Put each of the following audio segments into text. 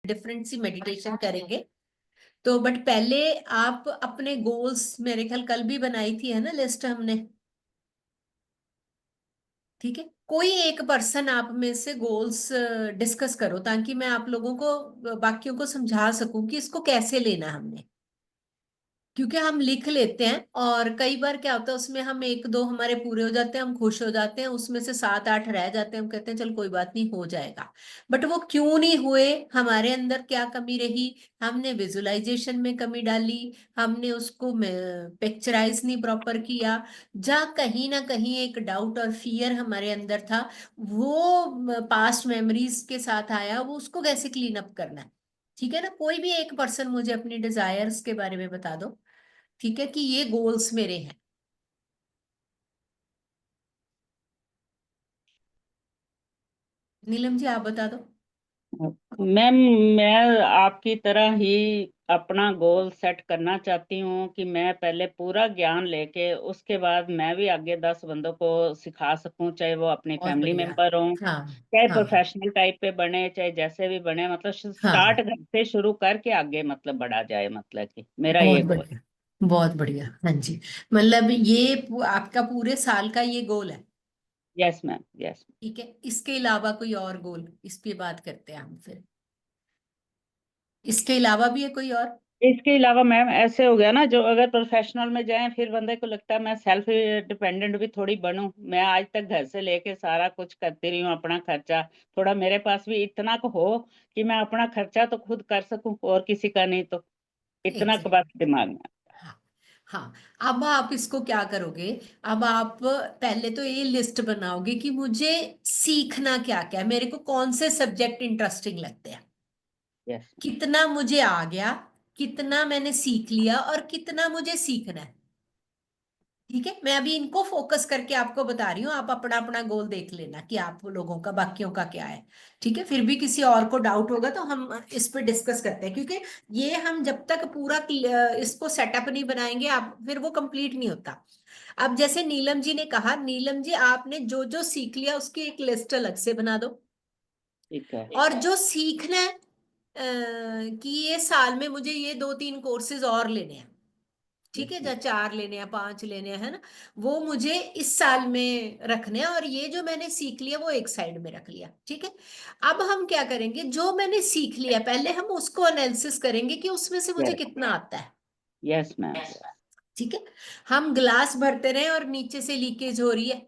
Different सी meditation करेंगे। तो but पहले आप अपने गोल्स, मेरे ख्याल कल भी बनाई थी है ना लिस्ट हमने। ठीक है, कोई एक पर्सन आप में से गोल्स डिस्कस करो ताकि मैं आप लोगों को बाकियों को समझा सकूं कि इसको कैसे लेना हमने। क्योंकि हम लिख लेते हैं और कई बार क्या होता है उसमें हम एक दो हमारे पूरे हो जाते हैं, हम खुश हो जाते हैं, उसमें से सात आठ रह जाते हैं, हम कहते हैं चल कोई बात नहीं हो जाएगा। बट वो क्यों नहीं हुए, हमारे अंदर क्या कमी रही, हमने विजुअलाइजेशन में कमी डाली, हमने उसको पिक्चराइज नहीं प्रॉपर किया, जा कहीं ना कहीं एक डाउट और फियर हमारे अंदर था, वो पास्ट मेमोरीज के साथ आया, वो उसको कैसे क्लीन अप करना है। ठीक है ना, कोई भी एक पर्सन मुझे अपनी डिजायर्स के बारे में बता दो। ठीक है कि ये गोल्स मेरे हैं। नीलम जी आप बता दो। मैम, मैं आपकी तरह ही अपना गोल सेट करना चाहती हूँ कि मैं पहले पूरा ज्ञान लेके उसके बाद मैं भी आगे 10 बंदों को सिखा सकूं, चाहे वो अपनी बहुत फैमिली बढ़िया। मेंबर हों, हाँ चाहे हाँ प्रोफेशनल टाइप पे बने, चाहे जैसे भी बने, मतलब हाँ, स्टार्ट घर से शुरू करके आगे मतलब बढ़ा जाए, मतलब कि मेरा बहुत ये गोल। बढ़िया, बहुत बढ़िया। हाँ जी, मतलब ये आपका पूरे साल का ये गोल है। Yes ma'am, yes. ठीक है, इसके अलावा कोई और गोल, इस पे बात करते हैं हम फिर। इसके अलावा भी है कोई और? इसके अलावा मैम ऐसे हो गया ना, जो अगर प्रोफेशनल में जाएं फिर बंदे को लगता है मैं सेल्फ डिपेंडेंट भी थोड़ी बनूं। मैं आज तक घर से लेके सारा कुछ करती रही हूँ, अपना खर्चा थोड़ा मेरे पास भी इतना को हो कि मैं अपना खर्चा तो खुद कर सकूं और किसी का नहीं, तो इतना को बात एग्जैक्टली। दिमाग में। हाँ हाँ। अब आप इसको क्या करोगे, अब आप पहले तो ये लिस्ट बनाओगे कि मुझे सीखना क्या क्या है, मेरे को कौन से सब्जेक्ट इंटरेस्टिंग लगते हैं, यस। कितना मुझे आ गया, कितना मैंने सीख लिया और कितना मुझे सीखना है। ठीक है, मैं अभी इनको फोकस करके आपको बता रही हूँ, आप अपना अपना गोल देख लेना कि आप लोगों का बाकियों का क्या है। ठीक है, फिर भी किसी और को डाउट होगा तो हम इस पे डिस्कस करते हैं, क्योंकि ये हम जब तक पूरा इसको सेटअप नहीं बनाएंगे आप फिर वो कंप्लीट नहीं होता। अब जैसे नीलम जी ने कहा, नीलम जी आपने जो जो सीख लिया उसकी एक लिस्ट अलग से बना दो। ठीक है। और जो सीखना है कि ये साल में मुझे ये दो तीन कोर्सेज और लेने हैं, ठीक यस है, मैम। या चार लेने हैं पांच लेने हैं, है ना, वो मुझे इस साल में रखने हैं, और ये जो मैंने सीख लिया वो एक साइड में रख लिया। ठीक है, अब हम क्या करेंगे, जो मैंने सीख लिया पहले हम उसको एनालिसिस करेंगे कि उसमें से मुझे यस। कितना आता है। Yes ma'am. ठीक है, हम ग्लास भरते रहे और नीचे से लीकेज हो रही है,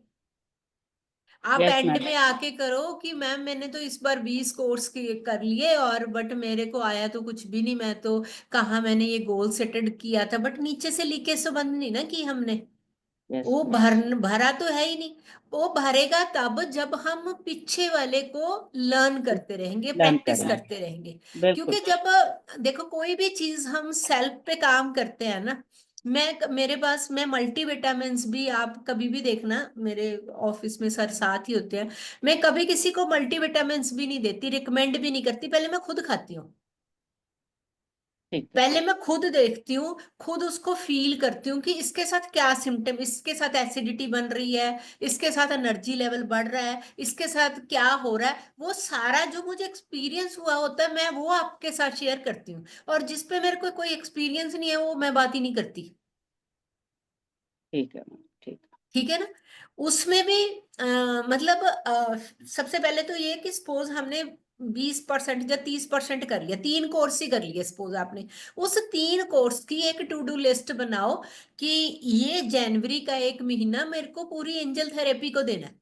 आप यस एंड मैम। में आके करो कि मैम मैंने तो इस बार 20 कोर्स कर लिए और बट मेरे को आया तो कुछ भी नहीं, मैं तो कहाँ मैंने ये गोल सेटेड किया था, बट नीचे से लीकेज तो बंद नहीं ना की हमने, यस वो मैम। भरा तो है ही नहीं। वो भरेगा तब जब हम पीछे वाले को लर्न करते रहेंगे, लर्न प्रैक्टिस करें। करते रहेंगे। बिल्कुल। क्योंकि जब देखो कोई भी चीज हम सेल्फ पे काम करते हैं ना, मेरे पास मैं मल्टीविटामिन्स भी, आप कभी भी देखना मेरे ऑफिस में सर साथ ही होते हैं, मैं कभी किसी को मल्टीविटामिन्स भी नहीं देती, रिकमेंड भी नहीं करती, पहले मैं खुद खाती हूँ। ठीक है। पहले मैं खुद देखती हूँ, खुद उसको फील करती हूँ कि इसके साथ क्या सिम्टम, इसके साथ एसिडिटी बन रही है, इसके साथ एनर्जी लेवल बढ़ रहा है, इसके साथ क्या हो रहा है, वो सारा जो मुझे एक्सपीरियंस हुआ होता है मैं वो आपके साथ शेयर करती हूँ। और जिस पे मेरे को कोई एक्सपीरियंस नहीं है वो मैं बात ही नहीं करती। ठीक है मैम। ठीक है। ठीक है ना, उसमें भी अ, मतलब सबसे पहले तो ये कि सपोज हमने 20% या 30% कर लिया, तीन कोर्स ही कर लिए सपोज आपने, उस तीन कोर्स की एक टू डू लिस्ट बनाओ कि ये जनवरी का एक महीना मेरे को पूरी एंजल थेरेपी को देना है।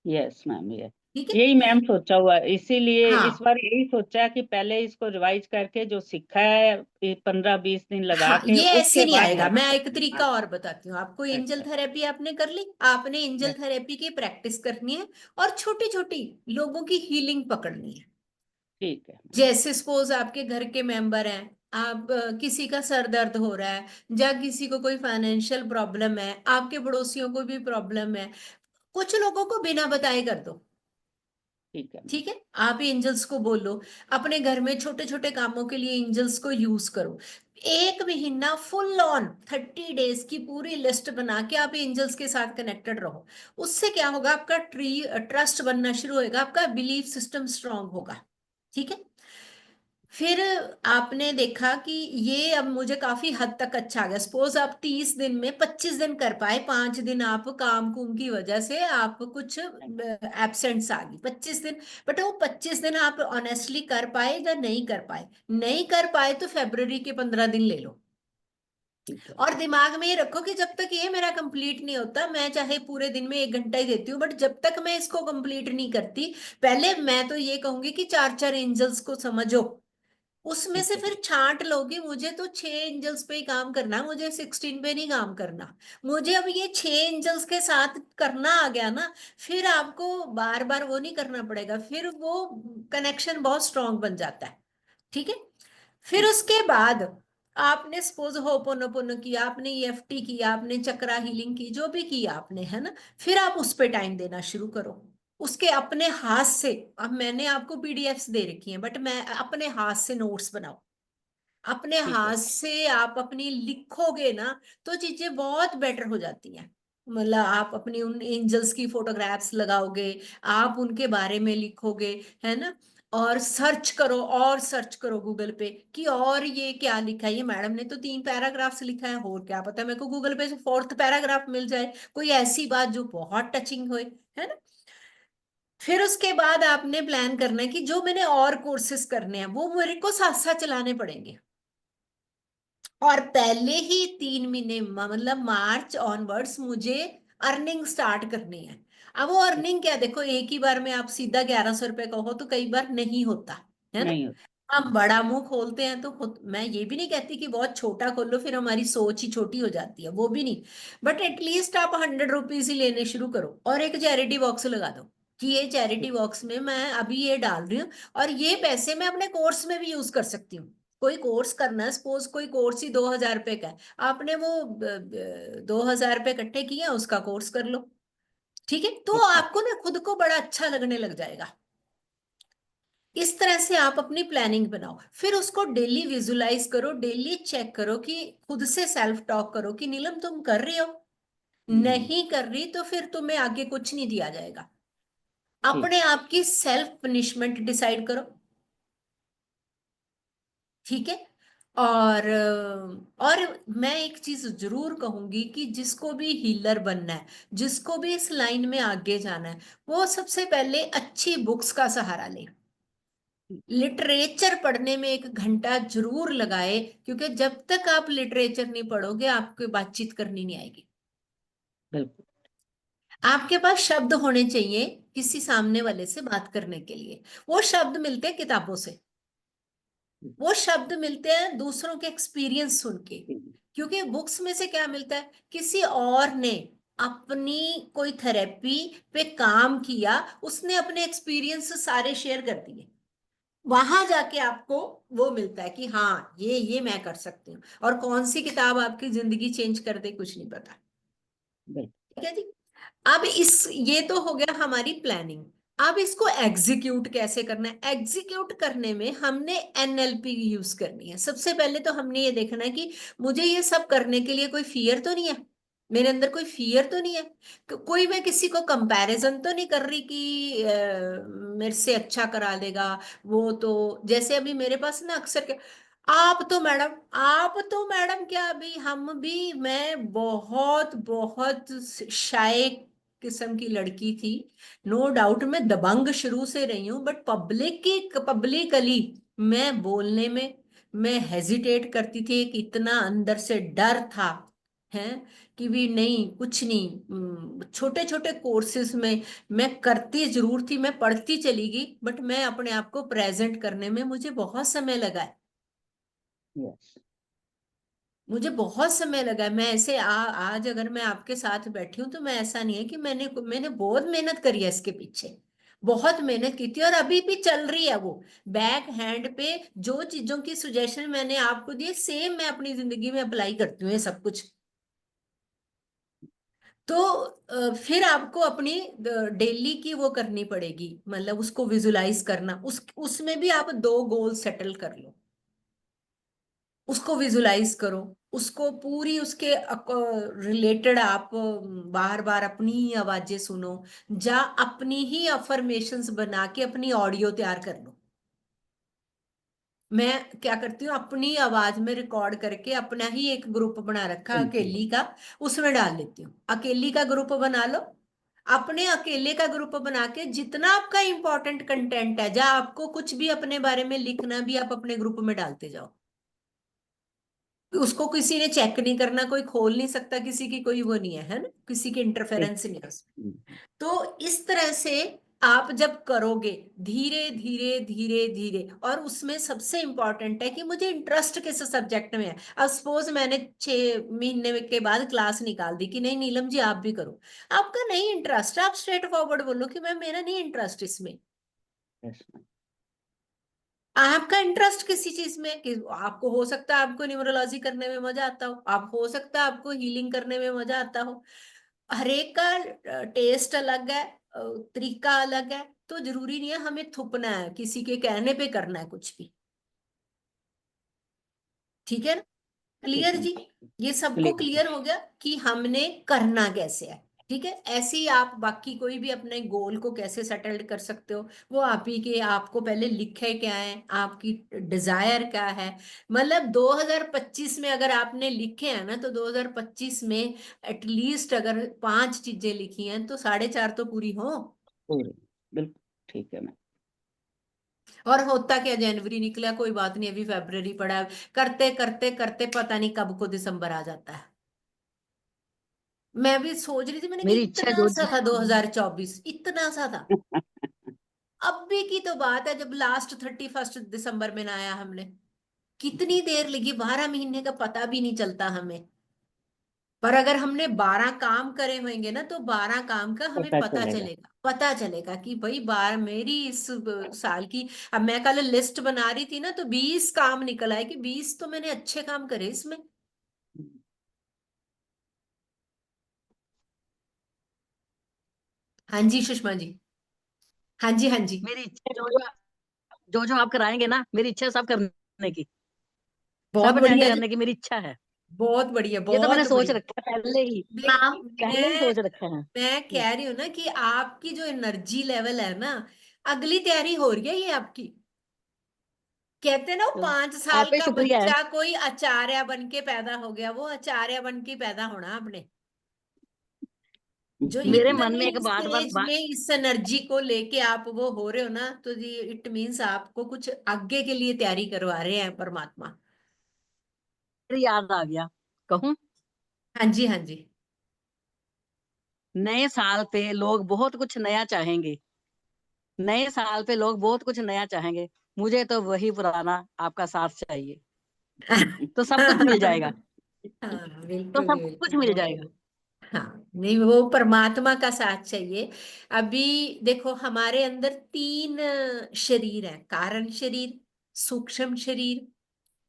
Yes ma'am. ये ठीक है। यही मैम सोचा हुआ है, इसीलिए इस हाँ बार यही सोचा है कि पहले इसको रिवाइज करके जो सीखा है 15-20 दिन लगा हाँ, के ये ऐसे उसके नहीं बाद आएगा, नेक्स्ट मैं एक करना तरीका और बताती हूँ आपको। है। एंजल अच्छा। थेरेपी आपने कर ली, आपने एंजल यस। थेरेपी की प्रैक्टिस करनी है और छोटी छोटी लोगों की हीलिंग पकड़नी है। ठीक है। जैसे सपोज आपके घर के मेंबर हैं, आप किसी का सर दर्द हो रहा है, या किसी को कोई फाइनेंशियल प्रॉब्लम है, आपके पड़ोसियों को भी प्रॉब्लम है, कुछ लोगों को बिना बताए कर दो। ठीक है मैम। ठीक है, आप एंजल्स को बोलो, अपने घर में छोटे छोटे कामों के लिए एंजल्स को यूज करो। एक महीना फुल ऑन 30 डेज की पूरी लिस्ट बना के आप एंजल्स के साथ कनेक्टेड रहो। उससे क्या होगा, आपका ट्रस्ट बनना शुरू होगा, आपका बिलीफ सिस्टम स्ट्रांग होगा। ठीक है, फिर आपने देखा कि ये अब मुझे काफी हद तक अच्छा आ गया। सपोज आप 30 दिन में 25 दिन कर पाए, 5 दिन आप काम कुम की वजह से आप कुछ एब्सेंट्स आ गई 25 दिन। बट वो 25 दिन आप ऑनेस्टली कर पाए या नहीं कर पाए, नहीं कर पाए तो फेब्रवरी के 15 दिन ले लो। ठीक है। और दिमाग में ये रखो कि जब तक ये मेरा कंप्लीट नहीं होता, मैं चाहे पूरे दिन में 1 घंटा ही देती हूँ, बट जब तक मैं इसको कंप्लीट नहीं करती, पहले मैं तो ये कहूंगी कि 4 4 एंजल्स को समझो। उसमें ठीक से है। फिर छांट लोगे, मुझे तो 6 एंजल्स पे ही काम करना है, मुझे 16 पे नहीं काम करना। मुझे अब ये 6 एंजल्स के साथ करना आ गया ना, फिर आपको बार बार वो नहीं करना पड़ेगा, फिर वो कनेक्शन बहुत स्ट्रांग बन जाता है। ठीक है। फिर ठीक। उसके बाद आपने सपोज होपोनोपोनो किया, आपने ईएफटी किया, आपने चक्रा हीलिंग की, जो भी किया आपने, है ना, फिर आप उस पे टाइम देना शुरू करो। उसके अपने हाथ से, अब मैंने आपको पीडीएफ्स दे रखी हैं, बट मैं अपने हाथ से नोट्स बनाओ। अपने ठीक है। हाथ से आप अपनी लिखोगे ना, तो चीजें बहुत बेटर हो जाती हैं। मतलब आप अपनी उन एंजल्स की फोटोग्राफ्स लगाओगे, आप उनके बारे में लिखोगे, है ना। और सर्च करो, और सर्च करो गूगल पे कि और ये क्या लिखा है। ये मैडम ने तो 3 पैराग्राफ्स लिखा है, और क्या पता मेरे को गूगल पे से 4th पैराग्राफ मिल जाए, कोई ऐसी बात जो बहुत टचिंग होए, है ना। फिर उसके बाद आपने प्लान करना है कि जो मैंने और कोर्सेज करने हैं वो मेरे को साथ साथ चलाने पड़ेंगे। और पहले ही 3 महीने मतलब मार्च ऑनवर्ड्स मुझे अर्निंग स्टार्ट करनी है। अब वो अर्निंग क्या, देखो एक ही बार में आप सीधा 1100 रुपये कहो तो कई बार नहीं होता, है ना। नहीं होता। हम बड़ा मुंह खोलते हैं तो मैं ये भी नहीं कहती कि बहुत छोटा खोलो, फिर हमारी सोच ही छोटी हो जाती है, वो भी नहीं। बट एटलीस्ट आप 100 रुपीज ही लेने शुरू करो, और एक चैरिटी बॉक्स लगा दो कि ये चैरिटी बॉक्स में मैं अभी ये डाल रही हूँ, और ये पैसे मैं अपने कोर्स में भी यूज कर सकती हूँ। कोई कोर्स करना है, सपोज कोई कोर्स ही 2000 रुपये का है, आपने वो 2000 रुपये इकट्ठे किए, उसका कोर्स कर लो। ठीक है, तो ठीक है। आपको ना खुद को बड़ा अच्छा लगने लग जाएगा। इस तरह से आप अपनी प्लानिंग बनाओ, फिर उसको डेली विजुलाइज करो, डेली चेक करो कि खुद से सेल्फ टॉक करो कि नीलम तुम कर रही हो, हम्म। नहीं कर रही तो फिर तुम्हें आगे कुछ नहीं दिया जाएगा। ठीक। अपने आप की सेल्फ पनिशमेंट डिसाइड करो। ठीक है। और मैं एक चीज जरूर कहूंगी कि जिसको भी हीलर बनना है, जिसको भी इस लाइन में आगे जाना है, वो सबसे पहले अच्छी बुक्स का सहारा ले। लिटरेचर पढ़ने में 1 घंटा जरूर लगाए, क्योंकि जब तक आप लिटरेचर नहीं पढ़ोगे आपको बातचीत करनी नहीं आएगी। बिल्कुल। आपके पास शब्द होने चाहिए किसी सामने वाले से बात करने के लिए। वो शब्द मिलते हैं किताबों से, वो शब्द मिलते हैं दूसरों के एक्सपीरियंस सुन के। क्योंकि बुक्स में से क्या मिलता है, किसी और ने अपनी कोई थेरेपी पे काम किया, उसने अपने एक्सपीरियंस सारे शेयर कर दिए, वहां जाके आपको वो मिलता है कि हाँ ये मैं कर सकती हूँ। और कौन सी किताब आपकी जिंदगी चेंज कर दे कुछ नहीं पता। बिल्कुल। ठीक है जी। अब इस ये तो हो गया हमारी प्लानिंग। अब इसको एग्जीक्यूट कैसे करना है, एग्जीक्यूट करने में हमने एनएलपी यूज करनी है। सबसे पहले तो हमने ये देखना है कि मुझे ये सब करने के लिए कोई फियर तो नहीं है, मेरे अंदर कोई फियर तो नहीं है, कोई मैं किसी को कंपैरिजन तो नहीं कर रही कि मेरे से अच्छा करा देगा। वो तो जैसे अभी मेरे पास ना अक्सर क्या, आप तो मैडम क्या, अभी हम भी, मैं बहुत बहुत शाय किस्म की लड़की थी, नो डाउट। मैं दबंग शुरू से रही हूँ, बट पब्लिकली मैं बोलने में मैं हेजिटेट करती थी, एक इतना अंदर से डर था, है कि भी नहीं कुछ नहीं। छोटे छोटे कोर्सेज में मैं करती जरूर थी, मैं पढ़ती चली गई, बट मैं अपने आप को प्रेजेंट करने में मुझे बहुत समय लगा है। यस। मुझे बहुत समय लगा है। मैं ऐसे आज अगर मैं आपके साथ बैठी हूं तो मैं, ऐसा नहीं है कि मैंने मैंने बहुत मेहनत करी है इसके पीछे, बहुत मेहनत की थी, और अभी भी चल रही है वो। बैक हैंड पे जो चीजों की सुजेशन मैंने आपको दी, सेम मैं अपनी जिंदगी में अप्लाई करती हूँ ये सब कुछ। तो फिर आपको अपनी डेली की वो करनी पड़ेगी, मतलब उसको विजुलाइज करना, उसमें भी आप 2 गोल सेटल कर लो। उसको विजुलाइज करो, उसको पूरी उसके रिलेटेड आप बार बार अपनी ही आवाजें सुनो, जा अपनी ही अफर्मेशंस बना के अपनी ऑडियो तैयार कर लो। मैं क्या करती हूँ, अपनी आवाज में रिकॉर्ड करके अपना ही एक ग्रुप बना रखा बिल्कुल। अकेली का, उसमें डाल लेती हूँ। अकेली का ग्रुप बना लो, अपने अकेले का ग्रुप बना के जितना आपका इंपॉर्टेंट कंटेंट है, जहाँ आपको कुछ भी अपने बारे में लिखना भी, आप अपने ग्रुप में डालते जाओ। उसको किसी ने चेक नहीं करना, कोई खोल नहीं सकता, किसी की कोई वो नहीं है ना, किसी की ठीक। इंटरफेरेंस नहीं है उसमें। हम्म। तो इस तरह से आप जब करोगे, धीरे धीरे धीरे धीरे, और उसमें सबसे इंपॉर्टेंट है कि मुझे इंटरेस्ट किस सब्जेक्ट में है। अब सपोज मैंने 6 महीने के बाद क्लास निकाल दी कि नहीं नीलम जी आप भी करो, आपका नहीं इंटरेस्ट, आप स्ट्रेट फॉरवर्ड बोलो कि मैम मेरा नहीं इंटरेस्ट इसमें। Yes, आपका इंटरेस्ट किसी चीज में, कि आपको हो सकता है आपको न्यूमरोलॉजी करने में मजा आता हो, आप हो सकता है आपको हीलिंग करने में मजा आता हो। हर एक का टेस्ट अलग है, तरीका अलग है। तो जरूरी नहीं है हमें थुपना है, किसी के कहने पे करना है कुछ भी। ठीक है ना? ठीक क्लियर है। जी? ये सबको क्लियर है। क्लियर हो गया कि हमने करना कैसे है। ठीक है, ऐसे ही आप बाकी कोई भी अपने गोल को कैसे सेटल्ड कर सकते हो, वो आप ही के, आपको पहले लिखे क्या है, आपकी डिजायर क्या है। मतलब 2025 में अगर आपने लिखे हैं ना, तो 2025 में एटलीस्ट अगर 5 चीजें लिखी हैं तो 4.5 तो पूरी हो। पूरी। बिल्कुल। ठीक है मैम। और होता क्या, जनवरी निकला कोई बात नहीं, अभी फेब्रवरी पड़ा है। करते करते करते पता नहीं कब को दिसंबर आ जाता है। मैं भी सोच रही थी, मैंने कि मेरी इच्छा है इतना जो सा था 2024, इतना सा था। जो अब भी की तो बात है, जब लास्ट 31 दिसंबर में ना आया हमने, कितनी देर लगी, 12 महीने का पता भी नहीं चलता हमें। पर अगर हमने 12 काम करे होंगे ना, तो 12 काम का हमें पता पता चलेगा। चलेगा, पता चलेगा कि भाई बार मेरी इस साल की। अब मैं कल लिस्ट बना रही थी ना, तो 20 काम निकल आए कि 20 तो मैंने अच्छे काम करे इसमें। हाँ जी सुषमा जी। हाँ जी हाँ जी। मेरी इच्छा है जो जो आप कराएंगे ना, मेरी इच्छा है सब करने की, बहुत सब अटेंड बढ़िया जी। करने की मेरी इच्छा है। बहुत बढ़िया, ये तो मैंने बहुत सोच बढ़िया। रखा है पहले ही, देख पहले ही मैं सोच रखा है। मैं कह रही हूँ ना कि आपकी जो एनर्जी लेवल है ना, अगली तैयारी हो रही है ये आपकी। कहते हैं ना, वो तो 5 साल आप ही का शुक्रिया है। बच्चा कोई आचार्य बन के पैदा हो गया, वो आचार्य बन के पैदा होना आपने। जो मेरे मन में इतनी एक बात बात स्टेज में इस एनर्जी को लेके आप वो हो रहे हो ना, तो ये इट मीन्स आपको कुछ आगे के लिए तैयारी करवा रहे हैं परमात्मा। याद आ गया, कहूँ? हाँ जी हाँ जी। नए साल पे लोग बहुत कुछ नया चाहेंगे, नए साल पे लोग बहुत कुछ नया चाहेंगे। मुझे तो वही पुराना आपका साथ चाहिए, तो सब कुछ मिल जाएगा। हाँ तो बिल्कुल सब कुछ बिल्कुल, मिल बहुत जाएगा। बढ़िया। हाँ नहीं, वो परमात्मा का साथ चाहिए। अभी देखो, हमारे अंदर 3 शरीर है, कारण शरीर, सूक्ष्म शरीर,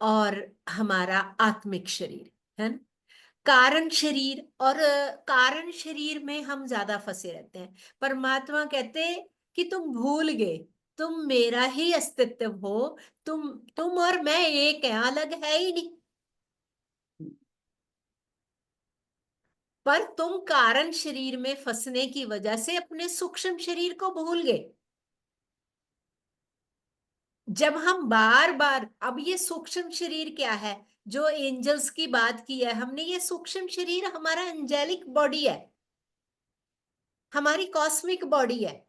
और हमारा आत्मिक शरीर, है ना? कारण शरीर, और कारण शरीर में हम ज्यादा फंसे रहते हैं। परमात्मा कहते हैं कि तुम भूल गए, तुम मेरा ही अस्तित्व हो। तुम और मैं एक है, अलग है ही नहीं। पर तुम कारण शरीर में फंसने की वजह से अपने सूक्ष्म शरीर को भूल गए। जब हम बार बार, अब ये सूक्ष्म शरीर क्या है, जो एंजल्स की बात की है हमने, ये सूक्ष्म शरीर हमारा एंजेलिक बॉडी है, हमारी कॉस्मिक बॉडी है।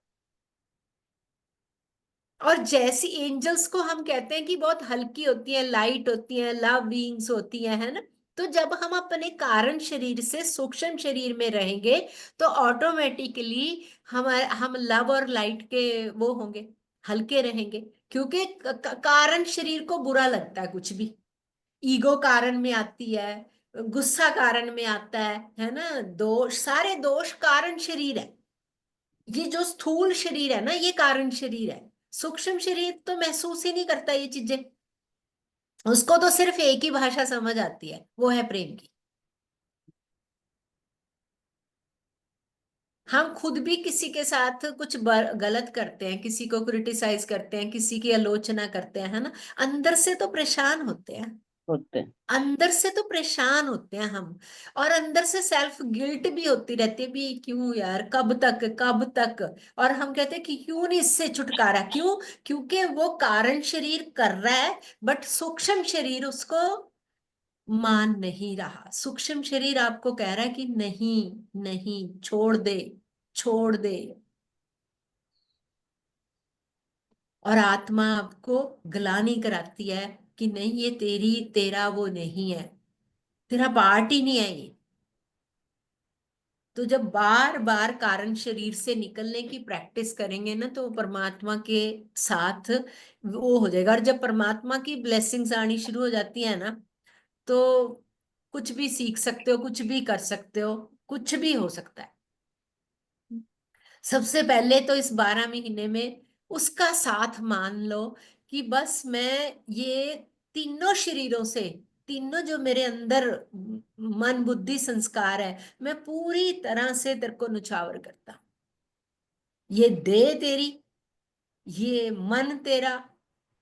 और जैसी एंजल्स को हम कहते हैं कि बहुत हल्की होती है, लाइट होती है, लव बीइंग्स होती है ना? तो जब हम अपने कारण शरीर से सूक्ष्म शरीर में रहेंगे, तो ऑटोमेटिकली हम लव और लाइट के वो होंगे, हल्के रहेंगे। क्योंकि कारण शरीर को बुरा लगता है कुछ भी। ईगो कारण में आती है, गुस्सा कारण में आता है ना? दोष, सारे दोष कारण शरीर है। ये जो स्थूल शरीर है ना, ये कारण शरीर है। सूक्ष्म शरीर तो महसूस ही नहीं करता ये चीजें। उसको तो सिर्फ एक ही भाषा समझ आती है, वो है प्रेम की। हम खुद भी किसी के साथ कुछ गलत करते हैं, किसी को क्रिटिसाइज करते हैं, किसी की आलोचना करते हैं, है ना? अंदर से तो परेशान होते हैं। होते हैं। अंदर से तो परेशान होते हैं हम, और अंदर से सेल्फ गिल्ट भी होती रहती है भी, क्यों यार, कब तक कब तक। और हम कहते हैं कि क्यों नहीं इससे छुटकारा, क्यों? क्योंकि वो कारण शरीर कर रहा है, बट सूक्ष्म शरीर उसको मान नहीं रहा। सूक्ष्म शरीर आपको कह रहा है कि नहीं, नहीं, छोड़ दे, छोड़ दे। और आत्मा आपको ग्लानि कराती है कि नहीं, ये तेरा वो नहीं है, तेरा पार्ट ही नहीं है ये। तो जब बार बार कारण शरीर से निकलने की प्रैक्टिस करेंगे ना, तो परमात्मा के साथ वो हो जाएगा। और जब परमात्मा की ब्लेसिंग्स आनी शुरू हो जाती है ना, तो कुछ भी सीख सकते हो, कुछ भी कर सकते हो, कुछ भी हो सकता है। सबसे पहले तो इस 12 महीने में उसका साथ मान लो कि बस मैं ये तीनों शरीरों से, तीनों जो मेरे अंदर मन बुद्धि संस्कार है, मैं पूरी तरह से तेरे को नुछावर करता हूं। ये देह तेरी, ये मन तेरा,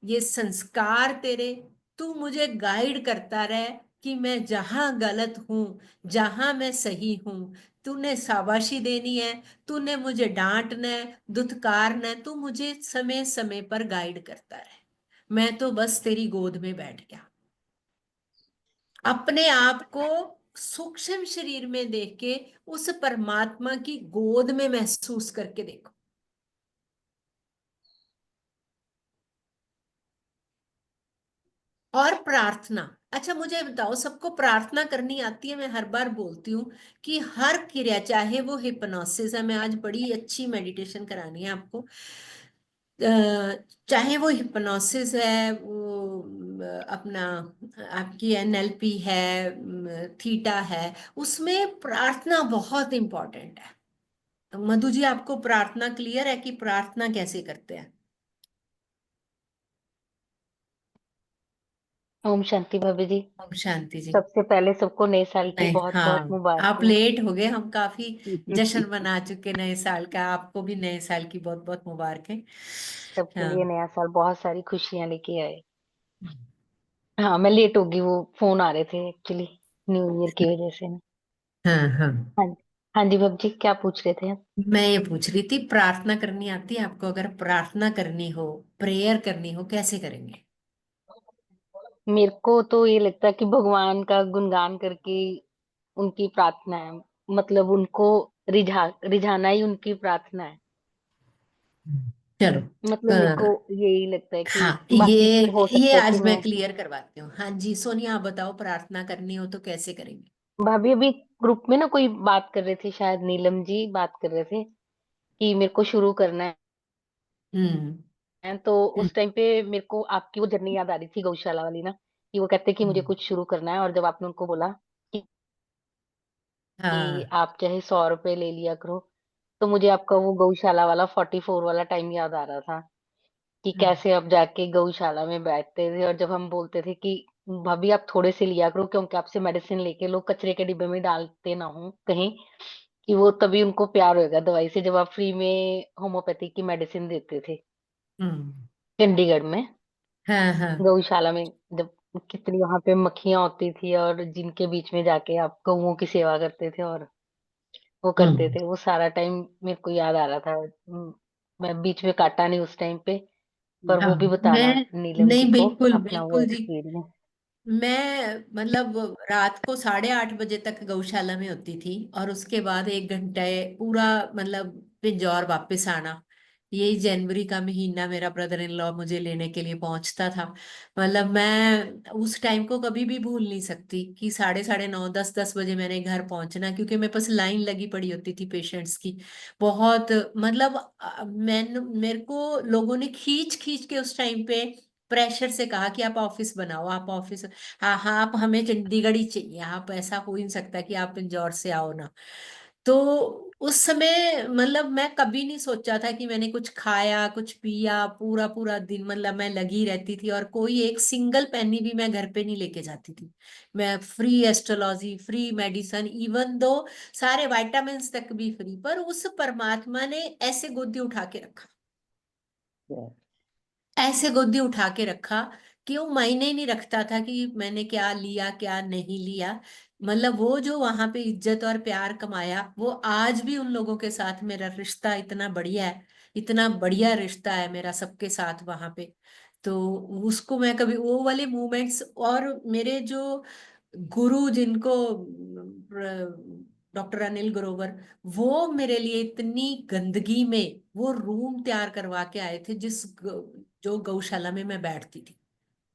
ये संस्कार तेरे, तू मुझे गाइड करता रहे कि मैं जहां गलत हूं, जहां मैं सही हूं। तूने शाबाशी देनी है, तूने मुझे डांटना है, दुत्कारना है, तू मुझे समय समय पर गाइड करता रहे। मैं तो बस तेरी गोद में बैठ गया। अपने आप को सूक्ष्म शरीर में देख के उस परमात्मा की गोद में महसूस करके देखो। और प्रार्थना, अच्छा मुझे बताओ, सबको प्रार्थना करनी आती है? मैं हर बार बोलती हूँ कि हर क्रिया, चाहे वो हिप्नोसिस है, मैं आज बड़ी अच्छी मेडिटेशन करानी है आपको, चाहे वो हिप्नोसिस है, वो अपना आपकी एनएलपी है, थीटा है, उसमें प्रार्थना बहुत इंपॉर्टेंट है। तो मधु जी, आपको प्रार्थना क्लियर है कि प्रार्थना कैसे करते हैं? ओम शांति भाभी जी। ओम शांति जी। सबसे पहले सबको नए साल की नहीं, बहुत बहुत हाँ, आप मुबारक लेट हो गए, हम काफी जश्न मना चुके नए साल का। आपको भी नए साल की बहुत बहुत मुबारकें। सबके लिए हाँ, नया साल बहुत सारी खुशियां लेके आए। हाँ, मैं लेट होगी, वो फोन आ रहे थे एक्चुअली, न्यू ईयर की वजह से ना। हाँ, हाँ। हाँ जी। हाँ जी भाभी जी, क्या पूछ रहे थे आप? मैं ये पूछ रही थी, प्रार्थना करनी आती है आपको? अगर प्रार्थना करनी हो, प्रेयर करनी हो, कैसे करेंगे? मेरे को तो ये लगता है कि भगवान का गुणगान करके उनकी प्रार्थना है, मतलब उनको रिझाना ही उनकी प्रार्थना है। चलो। मतलब मेरे को यही लगता है कि हाँ, बाकी फिर हो ये सकता है कि आज मैं, मैं क्लियर करवाती हूँ। हाँ जी, सोनिया, आप बताओ, प्रार्थना करनी हो तो कैसे करेंगे? भाभी अभी ग्रुप में ना कोई बात कर रहे थे, शायद नीलम जी बात कर रहे थे कि मेरे को शुरू करना हम्म। है। तो उस टाइम पे मेरे को आपकी वो जर्नी याद आ रही थी गौशाला वाली ना, कि वो कहते कि मुझे हम्म। कुछ शुरू करना है, और जब आपने उनको बोला कि हाँ। आप चाहे 100 रुपए ले लिया करो, तो मुझे आपका वो गौशाला वाला 44 वाला टाइम याद आ रहा था कि हम्म। कैसे आप जाके गौशाला में बैठते थे, और जब हम बोलते थे कि भाभी आप थोड़े से लिया करो, क्योंकि आपसे मेडिसिन लेके लोग कचरे के डिब्बे में डालते ना हो कहीं, कि वो तभी उनको प्यार होगा दवाई से, जब आप फ्री में होम्योपैथी की मेडिसिन देते थे हम्म। चंडीगढ़ में हाँ, हाँ। गौशाला में। जब कितनी वहां पे मक्खियां होती थी, और जिनके बीच में जाके आप गौओं की सेवा करते थे और वो करते हम्म। थे, वो सारा टाइम मेरे को याद आ रहा था। मैं बीच में काटा नहीं उस टाइम पे, पर हाँ, वो भी बताना मैं, नीलम जी नहीं, को बिल्कुल अपना वो बिल्कुल जी। एक्सपीरियंस। मैं मतलब रात को 8:30 बजे तक गौशाला में होती थी, और उसके बाद 1 घंटे पूरा, मतलब पिंजौर वापस आना। यही जनवरी का महीना मेरा ब्रदर इन लॉ मुझे लेने के लिए पहुंचता था। मतलब मैं उस टाइम को कभी भी भूल नहीं सकती कि साढ़े साढ़े 9, 10 10 बजे मैंने घर पहुंचना, क्योंकि मेरे पास लाइन लगी पड़ी होती थी पेशेंट्स की। बहुत, मतलब मेरे को लोगों ने खींच खींच के उस टाइम पे प्रेशर से कहा कि आप ऑफिस बनाओ, आप ऑफिस, हाँ हाँ, आप, हमें चंडीगढ़ ही चाहिए, आप, ऐसा हो ही नहीं सकता कि आप पिंजौर से आओ ना। तो उस समय मतलब मैं कभी नहीं सोचा था कि मैंने कुछ खाया, कुछ पिया, पूरा पूरा दिन मतलब मैं लगी रहती थी, और कोई एक सिंगल पेनी भी मैं घर पे नहीं लेके जाती थी। मैं free astrology, free medicine, even though सारे विटामिन तक भी फ्री। पर उस परमात्मा ने ऐसे गोदी उठा के रखा, ऐसे गोदी उठा के रखा कि वो मायने ही नहीं रखता था कि मैंने क्या लिया क्या नहीं लिया। मतलब वो जो वहां पे इज्जत और प्यार कमाया, वो आज भी उन लोगों के साथ मेरा रिश्ता इतना बढ़िया है, इतना बढ़िया रिश्ता है मेरा सबके साथ वहां पे। तो उसको मैं कभी वो वाले मोमेंट्स, और मेरे जो गुरु जिनको डॉक्टर अनिल ग्रोवर, वो मेरे लिए इतनी गंदगी में वो रूम तैयार करवा के आए थे, जो गौशाला में मैं बैठती थी,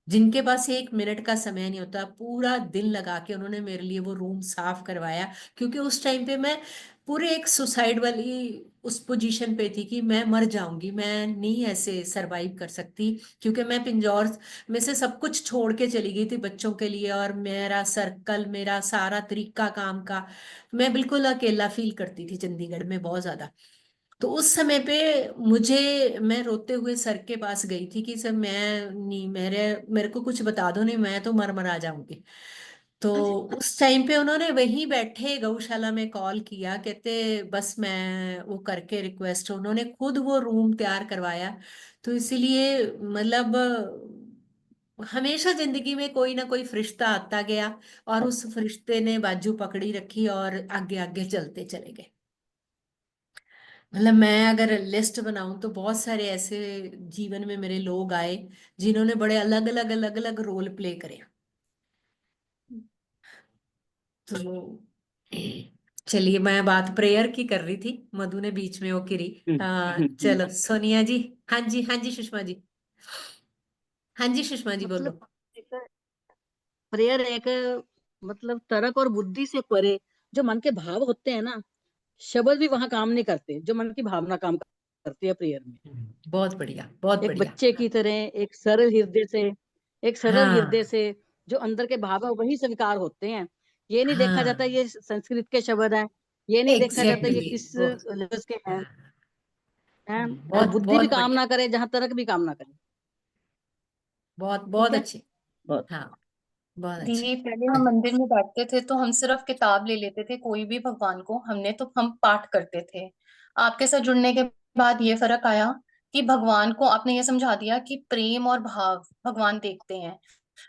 जिनके पास 1 मिनट का समय नहीं होता, पूरा दिन लगा के उन्होंने मेरे लिए वो रूम साफ करवाया। क्योंकि उस टाइम पे मैं पूरे एक सुसाइड वाली उस पोजीशन पे थी कि मैं मर जाऊंगी, मैं नहीं ऐसे सरवाइव कर सकती। क्योंकि मैं पिंजौर में से सब कुछ छोड़ के चली गई थी बच्चों के लिए, और मेरा सर्कल, मेरा सारा तरीका काम का, मैं बिल्कुल अकेला फील करती थी चंडीगढ़ में बहुत ज्यादा। तो उस समय पे मैं रोते हुए सर के पास गई थी कि सर मैं नहीं, मेरे मेरे को कुछ बता दो, नहीं मैं तो मर मरा जाऊंगी। तो उस टाइम पे उन्होंने वहीं बैठे गौशाला में कॉल किया, कहते बस मैं वो करके रिक्वेस्ट, उन्होंने खुद वो रूम तैयार करवाया। तो इसीलिए मतलब हमेशा जिंदगी में कोई ना कोई फरिश्ता आता गया, और उस फरिश्ते ने बाजू पकड़ी रखी और आगे आगे चलते चले गए। मतलब मैं अगर लिस्ट बनाऊं तो बहुत सारे ऐसे जीवन में मेरे लोग आए जिन्होंने बड़े अलग अलग रोल प्ले करे। तो चलिए, मैं बात प्रेयर की कर रही थी, मधु ने बीच में वो करी। चलो सोनिया जी। हाँ जी, हाँ जी सुषमा जी। हाँ जी सुषमा जी बोलो। मतलब प्रेयर एक मतलब तर्क और बुद्धि से परे जो मन के भाव होते हैं ना, शब्द भी वहां काम नहीं करते, जो मन की भावना काम करती है प्रेयर में। बहुत बढ़िया, बहुत एक बढ़िया। बच्चे की तरह, एक सरल हृदय हाँ से जो अंदर के भाव है वही स्वीकार होते हैं। ये नहीं देखा जाता हाँ, ये संस्कृत के शब्द हैं, ये नहीं देखा जाता ये एग्जैक्टली किस वो। लफ्ज के हैं। और बहुत बुद्धि भी बहुत काम बढ़िया, ना करे जहां तर्क भी काम ना करे। बहुत ठीक बहुत है। अच्छे। बहुत हाँ, बहुत अच्छे। दी पहले हम मंदिर में बैठते थे तो हम सिर्फ किताब ले लेते थे, कोई भी भगवान को हमने तो हम पाठ करते थे। आपके साथ जुड़ने के बाद ये फर्क आया कि भगवान को आपने ये समझा दिया कि प्रेम और भाव भगवान देखते हैं।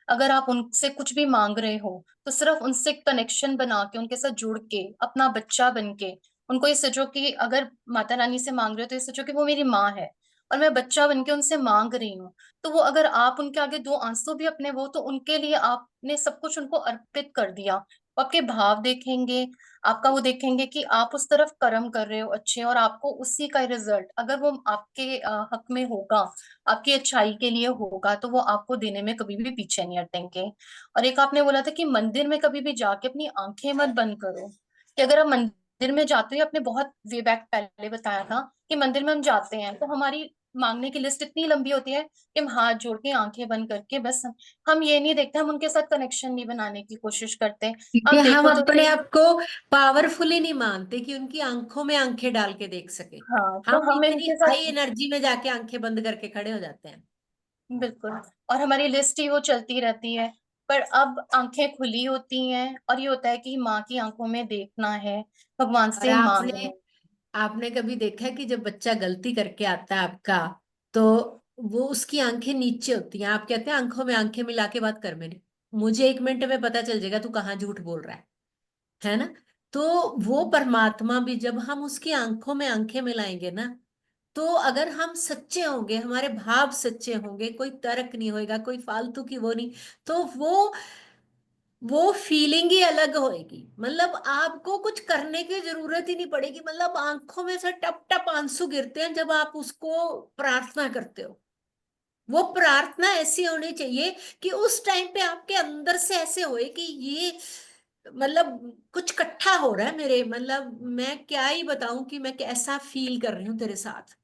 अगर आप उनसे कुछ भी मांग रहे हो तो सिर्फ उनसे कनेक्शन बना के, उनके साथ जुड़ के, अपना बच्चा बन के, उनको ये सोचो कि अगर माता रानी से मांग रहे हो तो ये सोचो कि वो मेरी माँ है और मैं बच्चा बन के उनसे मांग रही हूँ। तो वो अगर आप उनके आगे दो आंसू भी अपने, वो तो उनके लिए आपने सब कुछ उनको अर्पित कर दिया। वो आपके भाव देखेंगे, आपका वो देखेंगे कि आप उस तरफ कर्म कर रहे हो अच्छे, और आपको उसी का रिजल्ट अगर वो आपके हक में होगा, आपकी अच्छाई के लिए होगा, तो वो आपको देने में कभी भी पीछे नहीं हटेंगे। और एक आपने बोला था कि मंदिर में कभी भी जाके अपनी आंखें मत बंद करो, कि अगर आप मंदिर में जाते हो, आपने बहुत वे बैक पहले बताया था कि मंदिर में हम जाते हैं तो हमारी मांगने की लिस्ट इतनी लंबी होती है कि हम हाथ जोड़ के आंखें बंद करके बस हम ये नहीं देखते, हम उनके साथ कनेक्शन नहीं बनाने की कोशिश करते। क्योंकि आप हम देखो तो अपने सही। आप को पावरफुल ही नहीं मानते कि उनकी आंखों में आंखें डाल के देख सके। हाँ, तो हम हम इतनी इनके हाई साथ एनर्जी में जाके आंखें बंद करके खड़े हो जाते हैं। बिल्कुल, और हमारी लिस्ट ही वो चलती रहती है। पर अब आंखें खुली होती हैं और ये होता है कि माँ की आंखों में देखना है, भगवान और से मांगना आपने है। आपने कभी देखा है कि जब बच्चा गलती करके आता है आपका, तो वो उसकी आंखें नीचे होती हैं, आप कहते हैं आंखों में आंखें मिला के बात कर मेरी, मुझे 1 मिनट में पता चल जाएगा तू कहाँ झूठ बोल रहा है ना। तो वो परमात्मा भी जब हम उसकी आंखों में आंखें मिलाएंगे ना, तो अगर हम सच्चे होंगे, हमारे भाव सच्चे होंगे, कोई तर्क नहीं होएगा, कोई फालतू की वो नहीं, तो वो फीलिंग ही अलग होएगी। मतलब आपको कुछ करने की जरूरत ही नहीं पड़ेगी, मतलब आंखों में से टप टप आंसू गिरते हैं जब आप उसको प्रार्थना करते हो। वो प्रार्थना ऐसी होनी चाहिए कि उस टाइम पे आपके अंदर से ऐसे होए कि ये मतलब कुछ इकट्ठा हो रहा है मेरे, मतलब मैं क्या ही बताऊं कि मैं कैसा फील कर रही हूँ तेरे साथ।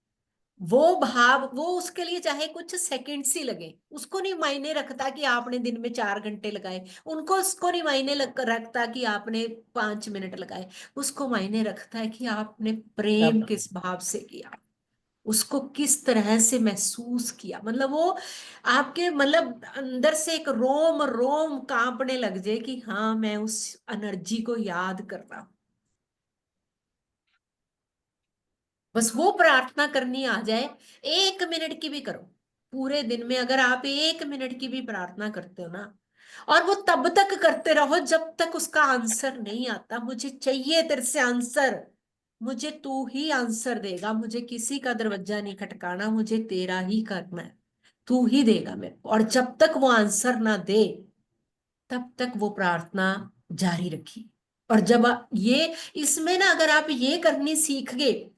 वो भाव, वो उसके लिए चाहे कुछ सेकंड्स ही लगे, उसको नहीं मायने रखता कि आपने दिन में 4 घंटे लगाए, उनको उसको नहीं मायने रखता कि आपने 5 मिनट लगाए। उसको मायने रखता है कि आपने प्रेम सब किस भाव से किया, उसको किस तरह से महसूस किया। मतलब वो आपके मतलब अंदर से एक रोम रोम कांपने लग जाए कि हाँ मैं उस एनर्जी को याद कर रहा हूं। बस वो प्रार्थना करनी आ जाए, 1 मिनट की भी करो, पूरे दिन में अगर आप 1 मिनट की भी प्रार्थना करते हो ना, और वो तब तक करते रहो जब तक उसका आंसर नहीं आता। मुझे चाहिए तेरे से आंसर, मुझे तू ही आंसर देगा, मुझे किसी का दरवाजा नहीं खटकाना, मुझे तेरा ही करना है, तू ही देगा मेरे को। और जब तक वो आंसर ना दे तब तक वो प्रार्थना जारी रखी। और जब ये इसमें ना अगर आप ये करनी सीख गए,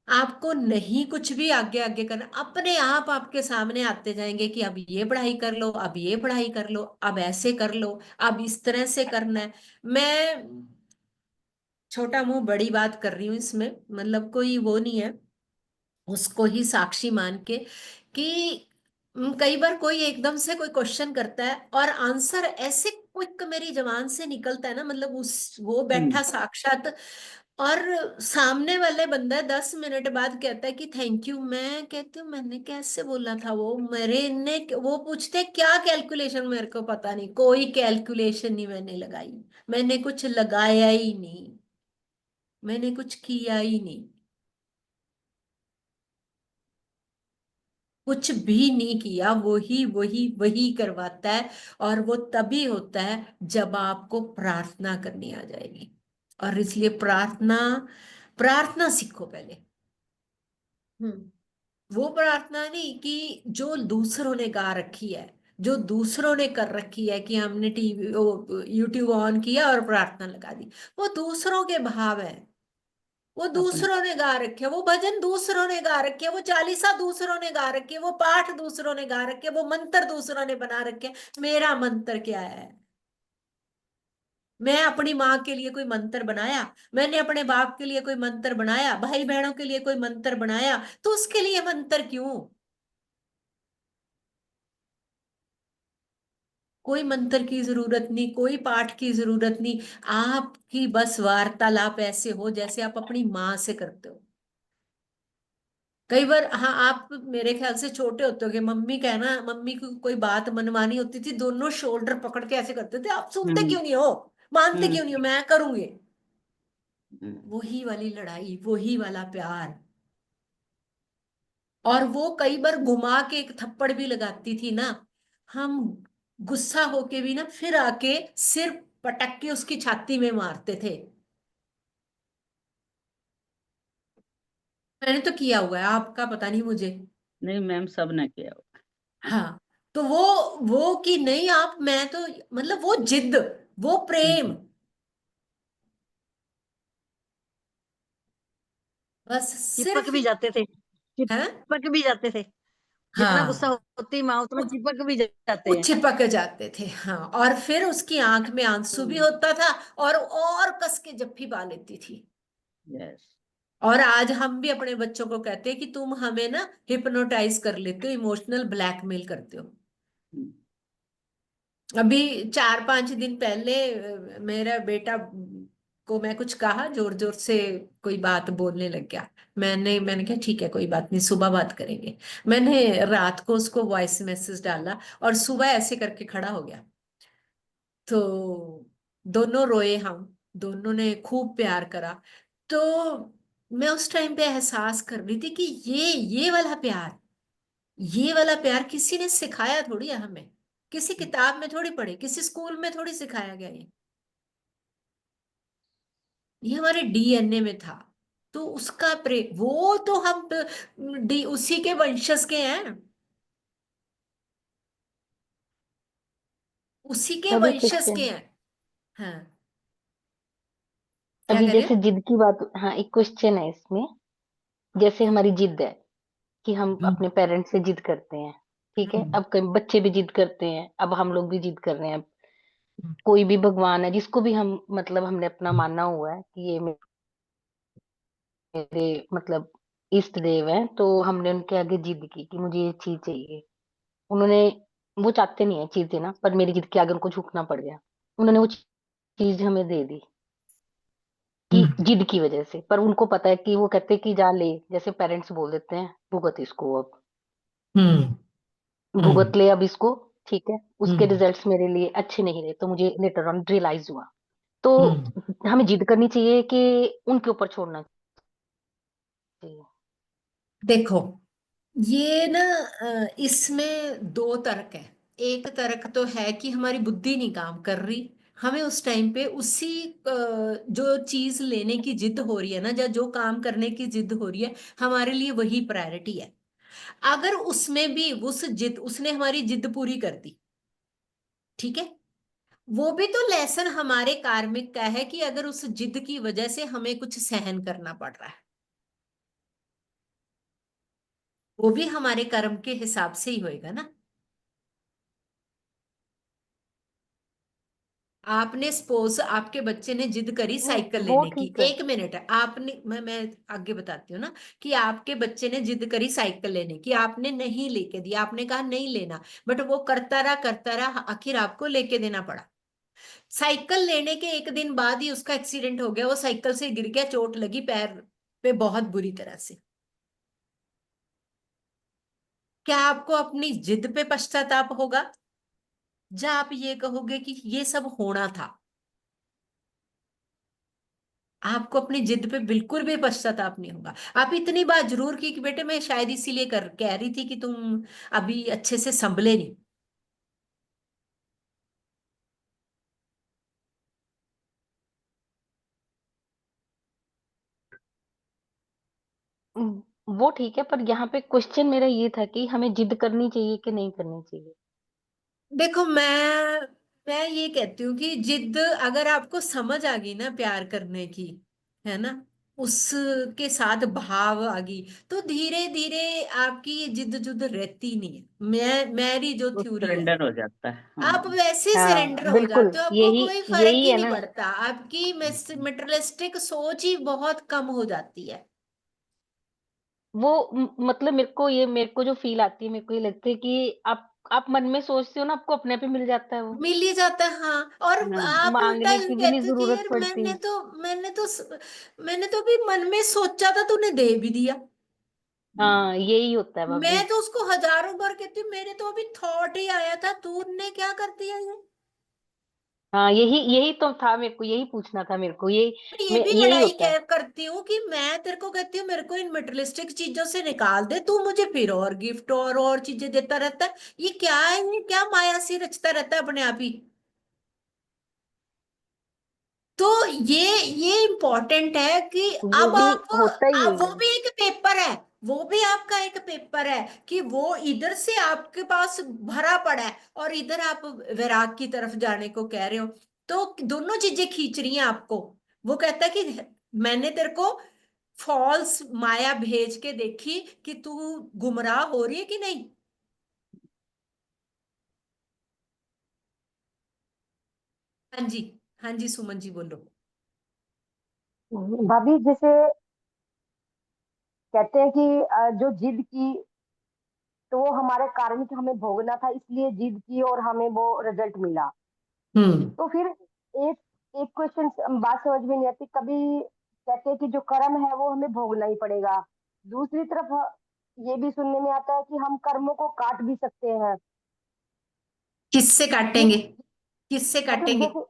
आपको नहीं कुछ भी आगे आगे करना, अपने आप आपके सामने आते जाएंगे कि अब ये पढ़ाई कर लो, अब ये पढ़ाई कर लो, अब ऐसे कर लो, अब इस तरह से करना है। मैं छोटा मुंह बड़ी बात कर रही हूँ इसमें, मतलब कोई वो नहीं है, उसको ही साक्षी मान के कि कई बार कोई एकदम से कोई क्वेश्चन करता है और आंसर ऐसे क्विक मेरी जबान से निकलता है ना, मतलब उस वो बैठा साक्षात, और सामने वाले बंदा 10 मिनट बाद कहता है कि थैंक यू। मैं कहती हूँ मैंने कैसे बोला था, वो मेरे ने वो पूछते क्या कैलकुलेशन, मेरे को पता नहीं, कोई कैलकुलेशन नहीं मैंने लगाई, मैंने कुछ लगाया ही नहीं, मैंने कुछ किया ही नहीं, कुछ भी नहीं किया, वही वही वही करवाता है। और वो तभी होता है जब आपको प्रार्थना करनी आ जाएगी। और इसलिए प्रार्थना, प्रार्थना सीखो पहले। वो प्रार्थना नहीं कि जो दूसरों ने गा रखी है, जो दूसरों ने कर रखी है, कि हमने टीवी यूट्यूब ऑन किया और प्रार्थना लगा दी, वो दूसरों के भाव है, वो अपने दूसरों ने गा रखे, वो भजन दूसरों ने गा रखे, वो चालीसा दूसरों ने गा रखे, वो पाठ दूसरों ने गा रखे, वो मंत्र दूसरों ने बना रखे। मेरा मंत्र क्या है? मैं अपनी माँ के लिए कोई मंत्र बनाया, मैंने अपने बाप के लिए कोई मंत्र बनाया, भाई बहनों के लिए कोई मंत्र बनाया, तो उसके लिए मंत्र क्यों? कोई मंत्र की जरूरत नहीं, कोई पाठ की जरूरत नहीं। आपकी बस वार्तालाप ऐसे हो जैसे आप अपनी माँ से करते हो। कई बार, हाँ, आप मेरे ख्याल से छोटे होते हो कि मम्मी कहना, मम्मी को कोई बात मनवानी होती थी, दोनों शोल्डर पकड़ के ऐसे करते थे, आप सुनते हम्म क्यों नहीं हो, मानते हम्म क्यों नहीं हो, मैं करूंगी। हम्म वही वाली लड़ाई, वही वाला प्यार। और वो कई बार घुमा के एक थप्पड़ भी लगाती थी ना, हम गुस्सा होके भी ना फिर आके सिर पटक के उसकी छाती में मारते थे। मैंने तो किया हुआ है, आपका पता नहीं मुझे। नहीं मैम, सब ने किया होगा। हाँ, तो वो कि नहीं आप, मैं तो, मतलब वो जिद, वो प्रेम, हम्म बस चिपक सिर्फ। भी जाते थे, है। चिपक भी जाते थे। जितना गुस्सा हाँ, होती माँ उतना चिपक भी जाते वो हैं। चिपक जाते थे। हाँ, और फिर उसकी आंख में आंसू भी होता था, और कस के जप्फी पा लेती थी। यस। और आज हम भी अपने बच्चों को कहते हैं कि तुम हमें ना हिप्नोटाइज कर लेते हो, इमोशनल ब्लैकमेल करते हो। अभी 4-5 दिन पहले मेरा बेटा को मैं कुछ कहा, जोर जोर से कोई बात बोलने लग गया। मैंने कहा ठीक है, कोई बात नहीं, सुबह बात करेंगे। मैंने रात को उसको वॉइस मैसेज डाला और सुबह ऐसे करके खड़ा हो गया। तो दोनों रोए हम, दोनों ने खूब प्यार करा। तो मैं उस टाइम पे एहसास कर रही थी कि ये वाला प्यार, ये वाला प्यार किसी ने सिखाया थोड़ी है हमें, किसी किताब में थोड़ी पढ़े, किसी स्कूल में थोड़ी सिखाया गया ये हमारे डीएनए में था। तो उसका वो तो हम उसी के वंशज के हैं, उसी के अभी वंशज के क्वेश्चन, हैं। हाँ, क्या अभी कह रहे जैसे हैं? जिद की बात, हाँ एक क्वेश्चन है इसमें। जैसे हमारी जिद है कि हम हम्म। अपने पेरेंट्स से जिद करते हैं, ठीक है, हम्म। अब कई बच्चे भी जिद करते हैं, अब हम लोग भी जिद कर रहे हैं। हम्म। कोई भी भगवान है जिसको भी हम मतलब हमने अपना मानना हुआ है कि ये मेरे मतलब इष्ट देव है, तो हमने उनके आगे जिद की कि मुझे ये चीज चाहिए। उन्होंने, वो चाहते नहीं है चीज देना, पर मेरी जिद के आगे उनको झुकना पड़ गया। उन्होंने वो चीज हमें दे दी कि हम्म। जिद की वजह से। पर उनको पता है कि वो कहते हैं कि जा ले, जैसे पेरेंट्स बोल देते हैं भुगत इसको अब, हम्म। भुगत ले अब इसको, ठीक है। उसके हम्म। रिजल्ट्स मेरे लिए अच्छे नहीं रहे, तो मुझे लेटर ऑन रियलाइज हुआ। तो हम्म। हमें जिद करनी चाहिए कि उनके ऊपर छोड़ना चाहिए। देखो, ये ना इसमें दो तर्क है। एक तर्क तो है कि हमारी बुद्धि नहीं काम कर रही, हमें उस टाइम पे उसी जो चीज लेने की जिद हो रही है ना, या जो काम करने की जिद हो रही है, हमारे लिए वही प्रायोरिटी है। अगर उसमें भी उस जिद, उसने हमारी जिद पूरी कर दी, ठीक है, वो भी तो लेसन हमारे कार्मिक का है कि अगर उस जिद की वजह से हमें कुछ सहन करना पड़ रहा है, वो भी हमारे कर्म के हिसाब से ही होएगा ना। आपने सपोज आपके बच्चे ने जिद करी नहीं साइकिल वो लेने की, ठीक है। एक मिनट, आपने, मैं आगे बताती हूँ ना, कि आपके बच्चे ने जिद करी साइकिल लेने की, आपने नहीं लेके दिया, आपने कहा नहीं लेना, बट वो करता रहा, आखिर आपको लेके देना पड़ा। साइकिल लेने के एक दिन बाद ही उसका एक्सीडेंट हो गया, वो साइकिल से गिर गया, चोट लगी पैर पे बहुत बुरी तरह से। क्या आपको अपनी जिद पे पश्चाताप होगा, या आप ये कहोगे कि ये सब होना था? आपको अपनी जिद पे बिल्कुल भी पश्चाताप नहीं होगा। आप इतनी बात जरूर की कि बेटे मैं शायद इसीलिए कर कह रही थी कि तुम अभी अच्छे से संभले नहीं। वो ठीक है, पर यहाँ पे क्वेश्चन मेरा ये था कि हमें जिद करनी चाहिए कि नहीं करनी चाहिए। देखो, मैं ये कहती हूँ कि जिद अगर आपको समझ आ गई ना प्यार करने की, है ना, उसके साथ भाव आ गई, तो धीरे धीरे आपकी ये जिद जुद रहती नहीं है। मेरी जो वो थ्योरी है, सरेंडर हो जाता है। आप हाँ। वैसे हाँ सरेंडर हो बिल्कुल, जाते हो, आपको यही कोई फर्क यही ही है नहीं ना। पड़ता, आपकी मटेरियलिस्टिक सोच ही बहुत कम हो जाती है। वो मतलब मेरे को जो फील आती है, मेरे को ये लगता है कि आप मन में सोचते हो ना, आपको अपने आप ही मिल जाता है वो। मिल ही जाता है, हाँ। और हाँ। आप उल्टा मांगने यूं की भी नहीं कहते हो कि जरूरत यार पड़ती। मैंने तो अभी मन में सोचा था, तूने दे भी दिया। हाँ यही होता है भाभी। मैं तो उसको हजारों बार कहती हूँ, मेरे तो अभी थॉट ही आया था, तूने क्या कर दिया ये। हाँ यही यही तो था, मेरे को यही पूछना था, मेरे को यही और ये मैं भी यही लड़ाई होता है। क्या करती हूँ कि मैं तेरे को कहती हूँ मेरे को इन मटेरियलिस्टिक चीजों से निकाल दे, तू मुझे फिर और गिफ्ट और चीजें देता रहता है। ये क्या है, ये क्या माया सी रचता रहता है अपने आप ही। तो ये इम्पोर्टेंट है कि ये अब भी आप, होता ही अब यही वो है। भी एक पेपर है, वो भी आपका एक पेपर है कि वो इधर से आपके पास भरा पड़ा है, और इधर आप वैराग की तरफ जाने को कह रहे हो। तो दोनों चीजें खींच रही हैं आपको। वो कहता है कि मैंने तेरे को फॉल्स माया भेज के देखी कि तू गुमराह हो रही है कि नहीं। हाँ जी, हाँ जी, सुमन जी बोलो। भाभी जैसे कहते हैं कि जो जिद की, तो वो हमारे कारण कि हमें भोगना था, इसलिए जिद की और हमें वो रिजल्ट मिला। हम्म। तो फिर एक एक क्वेश्चन बात समझ में नहीं आती कभी। कहते हैं कि जो कर्म है वो हमें भोगना ही पड़ेगा। दूसरी तरफ ये भी सुनने में आता है कि हम कर्मों को काट भी सकते हैं। किससे ये काटेंगे? किससे मतलब काटेंगे? जैसे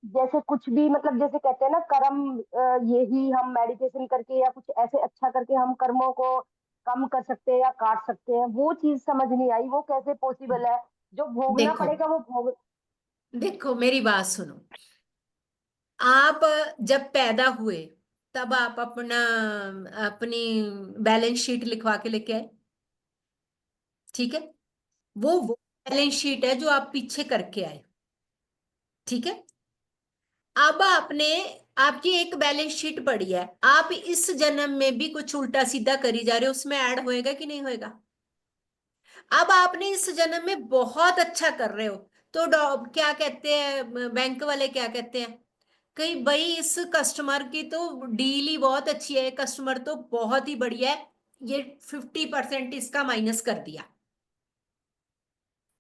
जैसे कुछ भी, मतलब जैसे कहते हैं ना कर्म, ये ही हम मेडिटेशन करके या कुछ ऐसे अच्छा करके हम कर्मों को कम कर सकते हैं या काट सकते हैं। वो चीज समझ नहीं आई, वो कैसे पॉसिबल है? जो भोगना देखो, पड़ेगा वो भोग। देखो मेरी बात सुनो। आप जब पैदा हुए, तब आप अपनी बैलेंस शीट लिखवा के लेके आए, ठीक है? वो बैलेंस शीट है जो आप पीछे करके आए, ठीक है? अब आपने, आपकी एक बैलेंस शीट पड़ी है, आप इस जन्म में भी कुछ उल्टा सीधा करी जा रहे हो, उसमें ऐड होएगा कि नहीं होएगा? अब आपने इस जन्म में बहुत अच्छा कर रहे हो, तो क्या कहते हैं बैंक वाले, क्या कहते हैं, कहीं भाई इस कस्टमर की तो डील ही बहुत अच्छी है, कस्टमर तो बहुत ही बढ़िया है, ये 50% इसका माइनस कर दिया,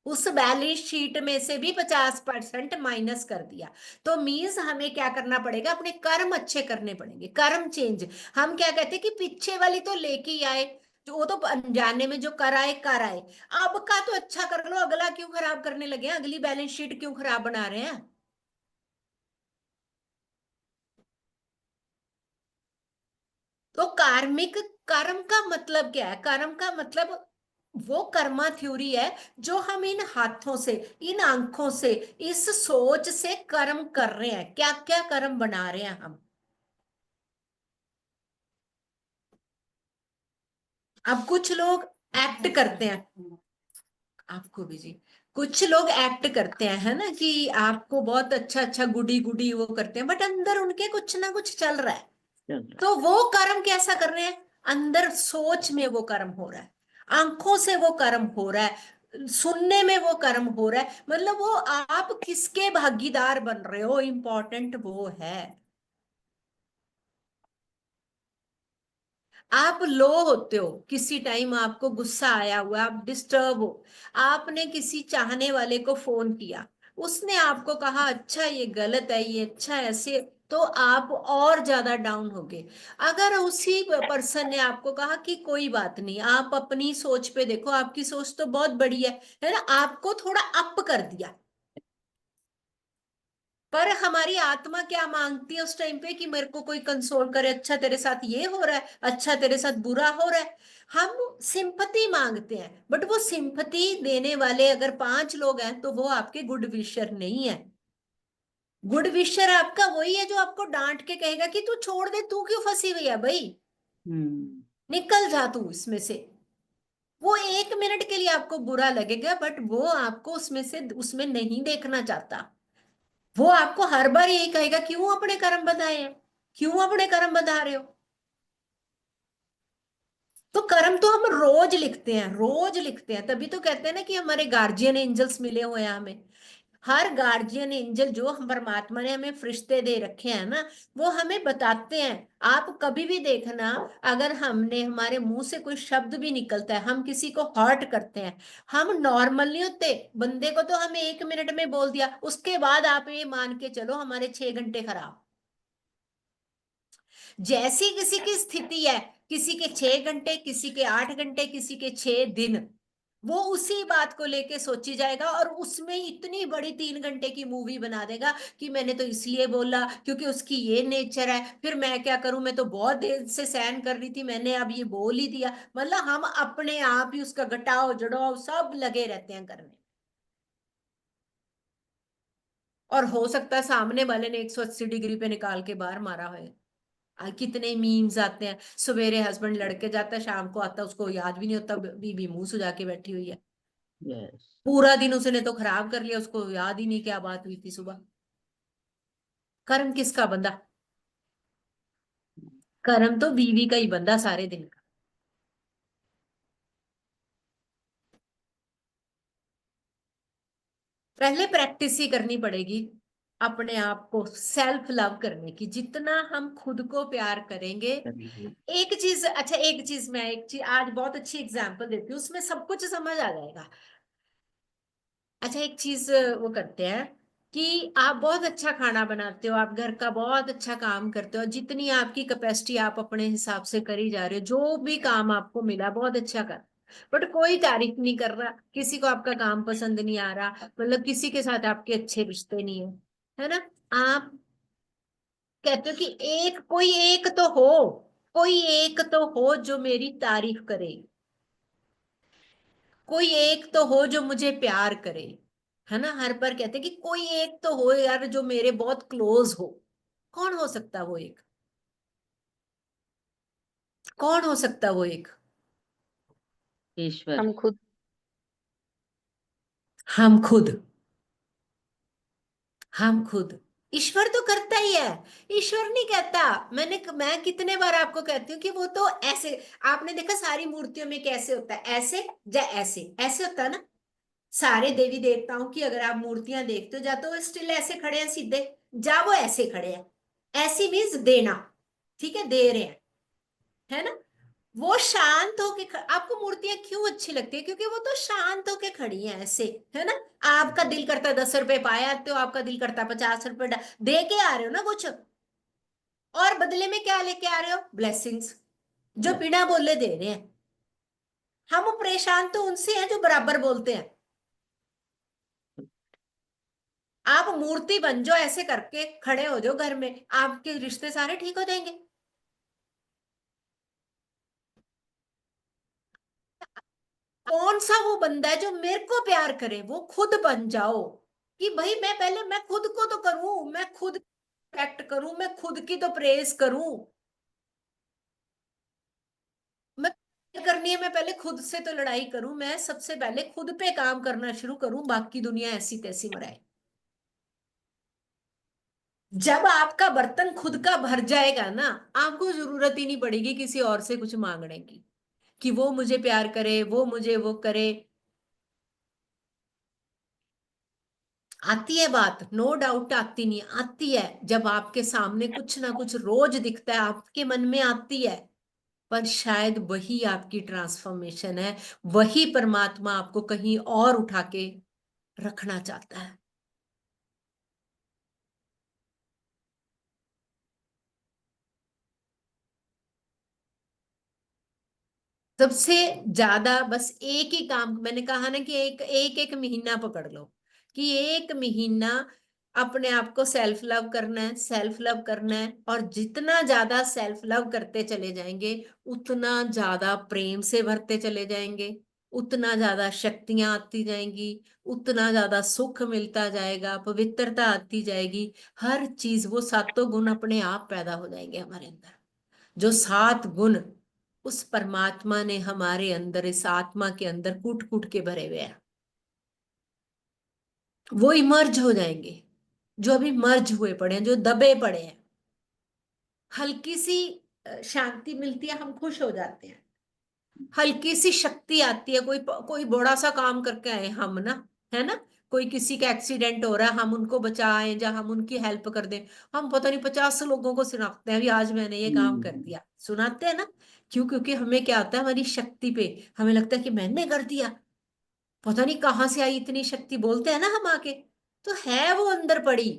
उस बैलेंस शीट में से भी 50% माइनस कर दिया। तो मीन्स हमें क्या करना पड़ेगा, अपने कर्म अच्छे करने पड़ेंगे, कर्म चेंज। हम क्या कहते हैं कि पीछे वाली तो लेके ही आए, जो वो तो अनजाने में जो कर आए, अब का तो अच्छा कर लो, अगला क्यों खराब करने लगे हैं, अगली बैलेंस शीट क्यों खराब बना रहे हैं? तो कार्मिक कर्म का मतलब क्या है? कर्म का मतलब वो कर्मा थ्योरी है जो हम इन हाथों से, इन आंखों से, इस सोच से कर्म कर रहे हैं। क्या क्या कर्म बना रहे हैं हम। अब कुछ लोग एक्ट करते हैं, आपको भी जी, कुछ लोग एक्ट करते हैं, है ना, कि आपको बहुत अच्छा अच्छा गुडी गुडी वो करते हैं, बट अंदर उनके कुछ ना कुछ चल रहा है। चल रहा तो वो कर्म कैसा कर रहे हैं? अंदर सोच में वो कर्म हो रहा है, आंखों से वो कर्म हो रहा है, सुनने में वो कर्म हो रहा है। मतलब वो आप किसके भागीदार बन रहे हो, इंपॉर्टेंट वो है। आप लो होते हो, किसी टाइम आपको गुस्सा आया हुआ, आप डिस्टर्ब हो, आपने किसी चाहने वाले को फोन किया, उसने आपको कहा अच्छा ये गलत है, ये अच्छा है, ऐसे, तो आप और ज्यादा डाउन हो गए। अगर उसी पर्सन ने आपको कहा कि कोई बात नहीं, आप अपनी सोच पे देखो, आपकी सोच तो बहुत बड़ी है ना, आपको थोड़ा अप कर दिया, पर हमारी आत्मा क्या मांगती है उस टाइम पे? कि मेरे को कोई कंसोल करे, अच्छा तेरे साथ ये हो रहा है, अच्छा तेरे साथ बुरा हो रहा है। हम सिंपथी मांगते हैं, बट वो सिंपथी देने वाले अगर 5 लोग हैं तो वो आपके गुड विशर नहीं है। गुड विशर आपका वही है जो आपको डांट के कहेगा कि तू छोड़ दे, तू क्यों फंसी हुई है भाई, हम्म निकल जा तू इसमें से। वो 1 मिनट के लिए आपको बुरा लगेगा, बट वो आपको उसमें से, उसमें नहीं देखना चाहता। वो आपको हर बार यही कहेगा क्यों अपने कर्म बंधाए हैं, क्यों अपने कर्म बंधा रहे हो। तो कर्म तो हम रोज लिखते हैं, रोज लिखते हैं, तभी तो कहते हैं ना कि हमारे गार्जियन एंजल्स मिले हुए हैं हमें। हर गार्जियन एंजल जो हम परमात्मा ने हमें फरिश्ते दे रखे हैं ना, वो हमें बताते हैं। आप कभी भी देखना, अगर हमने, हमारे मुंह से कोई शब्द भी निकलता है, हम किसी को हर्ट करते हैं, हम नॉर्मल नहीं होते। बंदे को तो हमें 1 मिनट में बोल दिया, उसके बाद आप ये मान के चलो हमारे 6 घंटे खराब। जैसी किसी की स्थिति है, किसी के 6 घंटे, किसी के 8 घंटे, किसी के 6 दिन, वो उसी बात को लेके सोची जाएगा और उसमें इतनी बड़ी 3 घंटे की मूवी बना देगा कि मैंने तो इसलिए बोला क्योंकि उसकी ये नेचर है, फिर मैं क्या करूं, मैं तो बहुत देर से सहन कर रही थी, मैंने अब ये बोल ही दिया। मतलब हम अपने आप ही उसका घटाओ जड़ाओ सब लगे रहते हैं करने। और हो सकता है सामने वाले ने 180 डिग्री पे निकाल के बाहर मारा हो। कितने मीम्स आते हैं, सवेरे हस्बैंड लड़के जाता है, शाम को आता है, उसको याद भी नहीं होता बीबी मुंह सुजा के बैठी हुई है। यस पूरा दिन उसने तो खराब कर लिया, उसको याद ही नहीं क्या बात हुई थी सुबह। कर्म किसका बंदा? कर्म तो बीवी का ही बंदा सारे दिन का। पहले प्रैक्टिस ही करनी पड़ेगी अपने आप को सेल्फ लव करने की। जितना हम खुद को प्यार करेंगे, एक चीज, अच्छा एक चीज, मैं एक चीज आज बहुत अच्छी एग्जांपल देती हूँ, उसमें सब कुछ समझ आ जाएगा। अच्छा एक चीज वो करते हैं कि आप बहुत अच्छा खाना बनाते हो, आप घर का बहुत अच्छा काम करते हो, जितनी आपकी कैपेसिटी आप अपने हिसाब से करी जा रहे हो, जो भी काम आपको मिला बहुत अच्छा कर, बट कोई तारीफ नहीं कर रहा, किसी को आपका काम पसंद नहीं आ रहा, मतलब किसी के साथ आपके अच्छे रिश्ते नहीं है, है ना। आप कहते हो कि एक, कोई एक तो हो, कोई एक तो हो जो मेरी तारीफ करे, कोई एक तो हो जो मुझे प्यार करे, है ना। हर बार कहते हैं कि कोई एक तो हो यार जो मेरे बहुत क्लोज हो। कौन हो सकता वो एक? कौन हो सकता वो एक? ईश्वर हम खुद। हम खुद। हम खुद। ईश्वर तो करता ही है, ईश्वर नहीं कहता। मैं कितने बार आपको कहती हूँ कि वो तो ऐसे, आपने देखा सारी मूर्तियों में कैसे होता है, ऐसे या ऐसे, ऐसे होता है ना। सारे देवी देवताओं की अगर आप मूर्तियां देखते हो, जा तो वो स्टिल ऐसे खड़े हैं सीधे, जा वो ऐसे खड़े हैं। ऐसी मीन्स देना, ठीक है, दे रहे हैं, है ना। वो शांत होके आपको मूर्तियां क्यों अच्छी लगती है? क्योंकि वो तो शांत होके खड़ी हैं ऐसे, है ना। आपका दिल करता है 10 रुपए पाए आते हो, आपका दिल करता है 50 रुपए दे के आ रहे हो ना कुछ, और बदले में क्या लेके आ रहे हो? ब्लेसिंग्स, जो बिना बोले दे रहे हैं। हम परेशान तो उनसे हैं जो बराबर बोलते हैं। आप मूर्ति बन जाओ, ऐसे करके खड़े हो जाओ घर में, आपके रिश्ते सारे ठीक हो जाएंगे। कौन सा वो बंदा है जो मेरे को प्यार करे, वो खुद बन जाओ कि भाई मैं खुद को तो करूं, मैं खुद एक्ट करूं, मैं खुद की तो प्रेज करूं। मैं करनी है, मैं पहले खुद से तो लड़ाई करूं, मैं सबसे पहले खुद पे काम करना शुरू करूं, बाकी दुनिया ऐसी तैसी मराए। जब आपका बर्तन खुद का भर जाएगा ना, आपको जरूरत ही नहीं पड़ेगी किसी और से कुछ मांगने की, कि वो मुझे प्यार करे, वो मुझे वो करे। आती है बात, नो डाउट आती नहीं, आती है। जब आपके सामने कुछ ना कुछ रोज दिखता है, आपके मन में आती है। पर शायद वही आपकी ट्रांसफॉर्मेशन है, वही परमात्मा आपको कहीं और उठा के रखना चाहता है। सबसे ज्यादा बस एक ही काम, मैंने कहा ना कि एक एक एक महीना पकड़ लो, कि एक महीना अपने आप को सेल्फ लव करना है, सेल्फ लव करना है। और जितना ज्यादा सेल्फ लव करते चले जाएंगे, उतना ज्यादा प्रेम से भरते चले जाएंगे, उतना ज्यादा शक्तियां आती जाएंगी, उतना ज्यादा सुख मिलता जाएगा, पवित्रता आती जाएगी। हर चीज, वो सातों गुण अपने आप पैदा हो जाएंगे हमारे अंदर। जो 7 गुण उस परमात्मा ने हमारे अंदर, इस आत्मा के अंदर कूट कूट के भरे हुए हैं, वो इमर्ज हो जाएंगे। जो अभी मर्ज हुए पड़े हैं, जो दबे पड़े हैं, हल्की सी शांति मिलती है, हम खुश हो जाते हैं। हल्की सी शक्ति आती है, कोई कोई बड़ा सा काम करके आए हम ना, है ना, कोई किसी का एक्सीडेंट हो रहा है, हम उनको बचाएं या हम उनकी हेल्प कर दें, हम पता नहीं 50 लोगों को सुनाते हैं, अभी आज मैंने ये काम कर दिया, सुनाते हैं ना। क्यों? क्योंकि हमें क्या होता है, हमारी शक्ति पे हमें लगता है कि मैंने कर दिया, पता नहीं कहाँ से आई इतनी शक्ति, बोलते हैं ना हम आके। तो है वो अंदर पड़ी,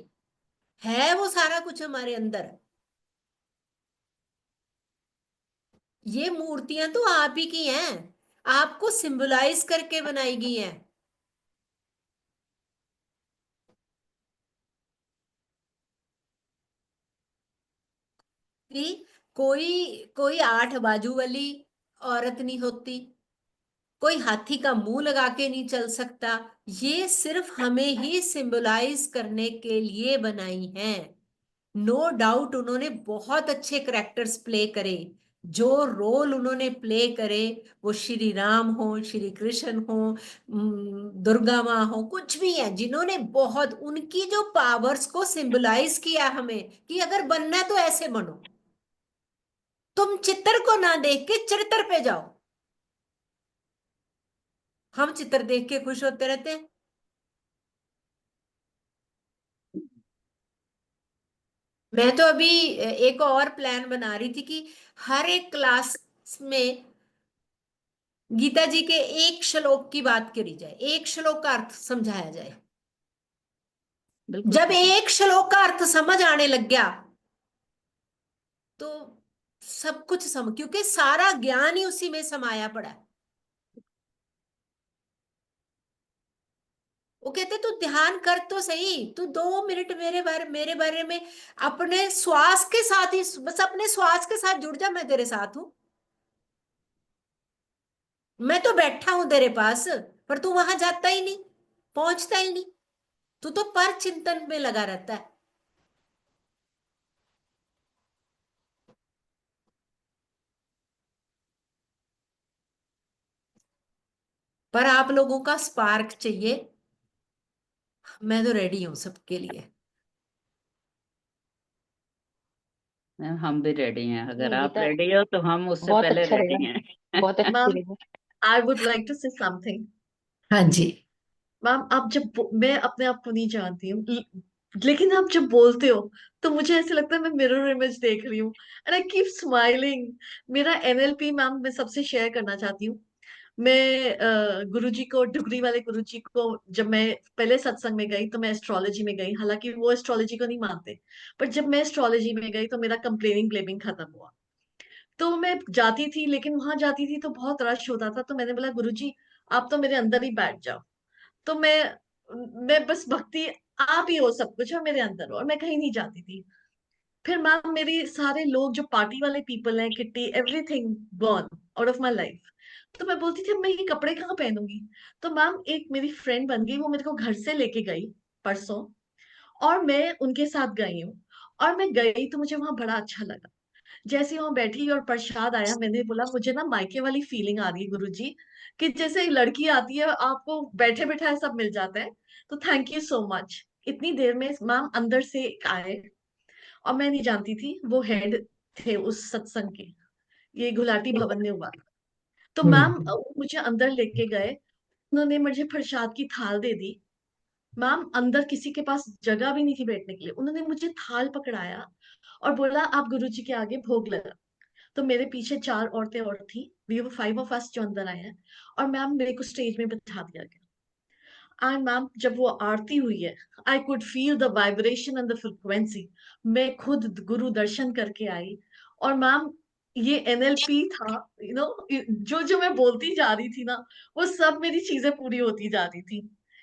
है वो सारा कुछ हमारे अंदर। ये मूर्तियां तो आप ही की हैं, आपको सिंबलाइज करके बनाई गई हैं। कि कोई कोई 8 बाजू वाली औरत नहीं होती, कोई हाथी का मुंह लगा के नहीं चल सकता। ये सिर्फ हमें ही सिंबलाइज करने के लिए बनाई हैं। नो डाउट उन्होंने बहुत अच्छे करेक्टर्स प्ले करे, जो रोल उन्होंने प्ले करे, वो श्री राम हो, श्री कृष्ण हो, दुर्गा माँ हो, कुछ भी है, जिन्होंने बहुत उनकी जो पावर्स को सिंबलाइज किया हमें, कि अगर बनना है तो ऐसे बनो। तुम चित्र को ना देख के चरित्र पे जाओ। हम चित्र देख के खुश होते रहते हैं। मैं तो अभी एक और प्लान बना रही थी कि हर एक क्लास में गीता जी के एक श्लोक की बात करी जाए, एक श्लोक का अर्थ समझाया जाए। बिल्कुल जब सही। एक श्लोक का अर्थ समझ आने लग गया, तो सब कुछ क्योंकि सारा ज्ञान ही उसी में समाया पड़ा है। वो कहते तू ध्यान कर तो सही, तू 2 मिनट मेरे बारे में अपने श्वास के साथ ही, बस अपने श्वास के साथ जुड़ जा, मैं तेरे साथ हूं। मैं तो बैठा हूं तेरे पास, पर तू वहां जाता ही नहीं, पहुंचता ही नहीं। तू तो पर चिंतन में लगा रहता है। पर आप लोगों का स्पार्क चाहिए, मैं तो रेडी हूं सबके लिए। हम भी रेडी हैं, अगर नहीं आप गीता, रेडी हो तो हम उससे बहुत पहले अच्छा रेडी रहेगा, हैं। बहुत अच्छी मैम, रहेगी। I would like to say something. हाँ जी। मैम, आप मैं अपने आप को नहीं जानती हूँ, लेकिन आप जब बोलते हो तो मुझे ऐसे लगता है मैं मिरर इमेज देख रही हूँ, एंड आई कीप स्माइलिंग। मेरा एनएलपी मैम मैं सबसे शेयर करना चाहती हूँ। मैं गुरुजी को, डुगरी वाले गुरुजी को, जब मैं पहले सत्संग में गई तो मैं एस्ट्रोलॉजी में गई, हालांकि वो एस्ट्रोलॉजी को नहीं मानते। पर जब मैं एस्ट्रोलॉजी में गई तो मेरा कंप्लेनिंग ब्लेमिंग खत्म हुआ। तो मैं जाती थी, लेकिन वहां जाती थी तो बहुत रश होता था, तो मैंने बोला गुरुजी आप तो मेरे अंदर ही बैठ जाओ। तो मैं बस भक्ति, आप ही हो सब कुछ और मेरे अंदर हो, और मैं कहीं नहीं जाती थी। फिर मैम मेरी सारे लोग जो पार्टी वाले पीपल हैं, kitty, everything gone out of my life. तो मैं बोलती थी मैं ये कपड़े कहाँ पहनूंगी। तो मैम एक मेरी फ्रेंड बन गई, वो मेरे को घर से लेके गई परसों, और मैं उनके साथ गई हूँ। और मैं गई तो मुझे वहां बड़ा अच्छा लगा। जैसे ही वहां बैठी और प्रसाद आया, मैंने बोला मुझे ना मायके वाली फीलिंग आ रही है गुरुजी, कि जैसे एक लड़की आती है आपको बैठे बैठाए सब मिल जाता है। तो थैंक यू सो मच। इतनी देर में मैम अंदर से आए, और मैं नहीं जानती थी वो हेड थे उस सत्संग के। ये गुलाटी भवन में हुआ था। तो मैम हम्म। मुझे अंदर लेके गए, उन्होंने मुझे प्रसाद की थाल दे दी। मैम अंदर किसी के पास जगह भी नहीं थी बैठने के लिए, उन्होंने मुझे थाल पकड़ाया और बोला आप गुरुजी के आगे भोग लगा। तो मेरे पीछे 4 औरतें और थी, वी वर 5 ऑफ अस जो अंदर आए हैं। और मैम मेरे को स्टेज में बिठा दिया गया। एंड मैम जब वो आरती हुई है, I could feel the vibration and the frequency. मैं खुद गुरु दर्शन करके आई। और मैम ये एनएलपी था, जो जो मैं बोलती जा रही थी ना, वो सब मेरी चीजें पूरी होती जा रही थी।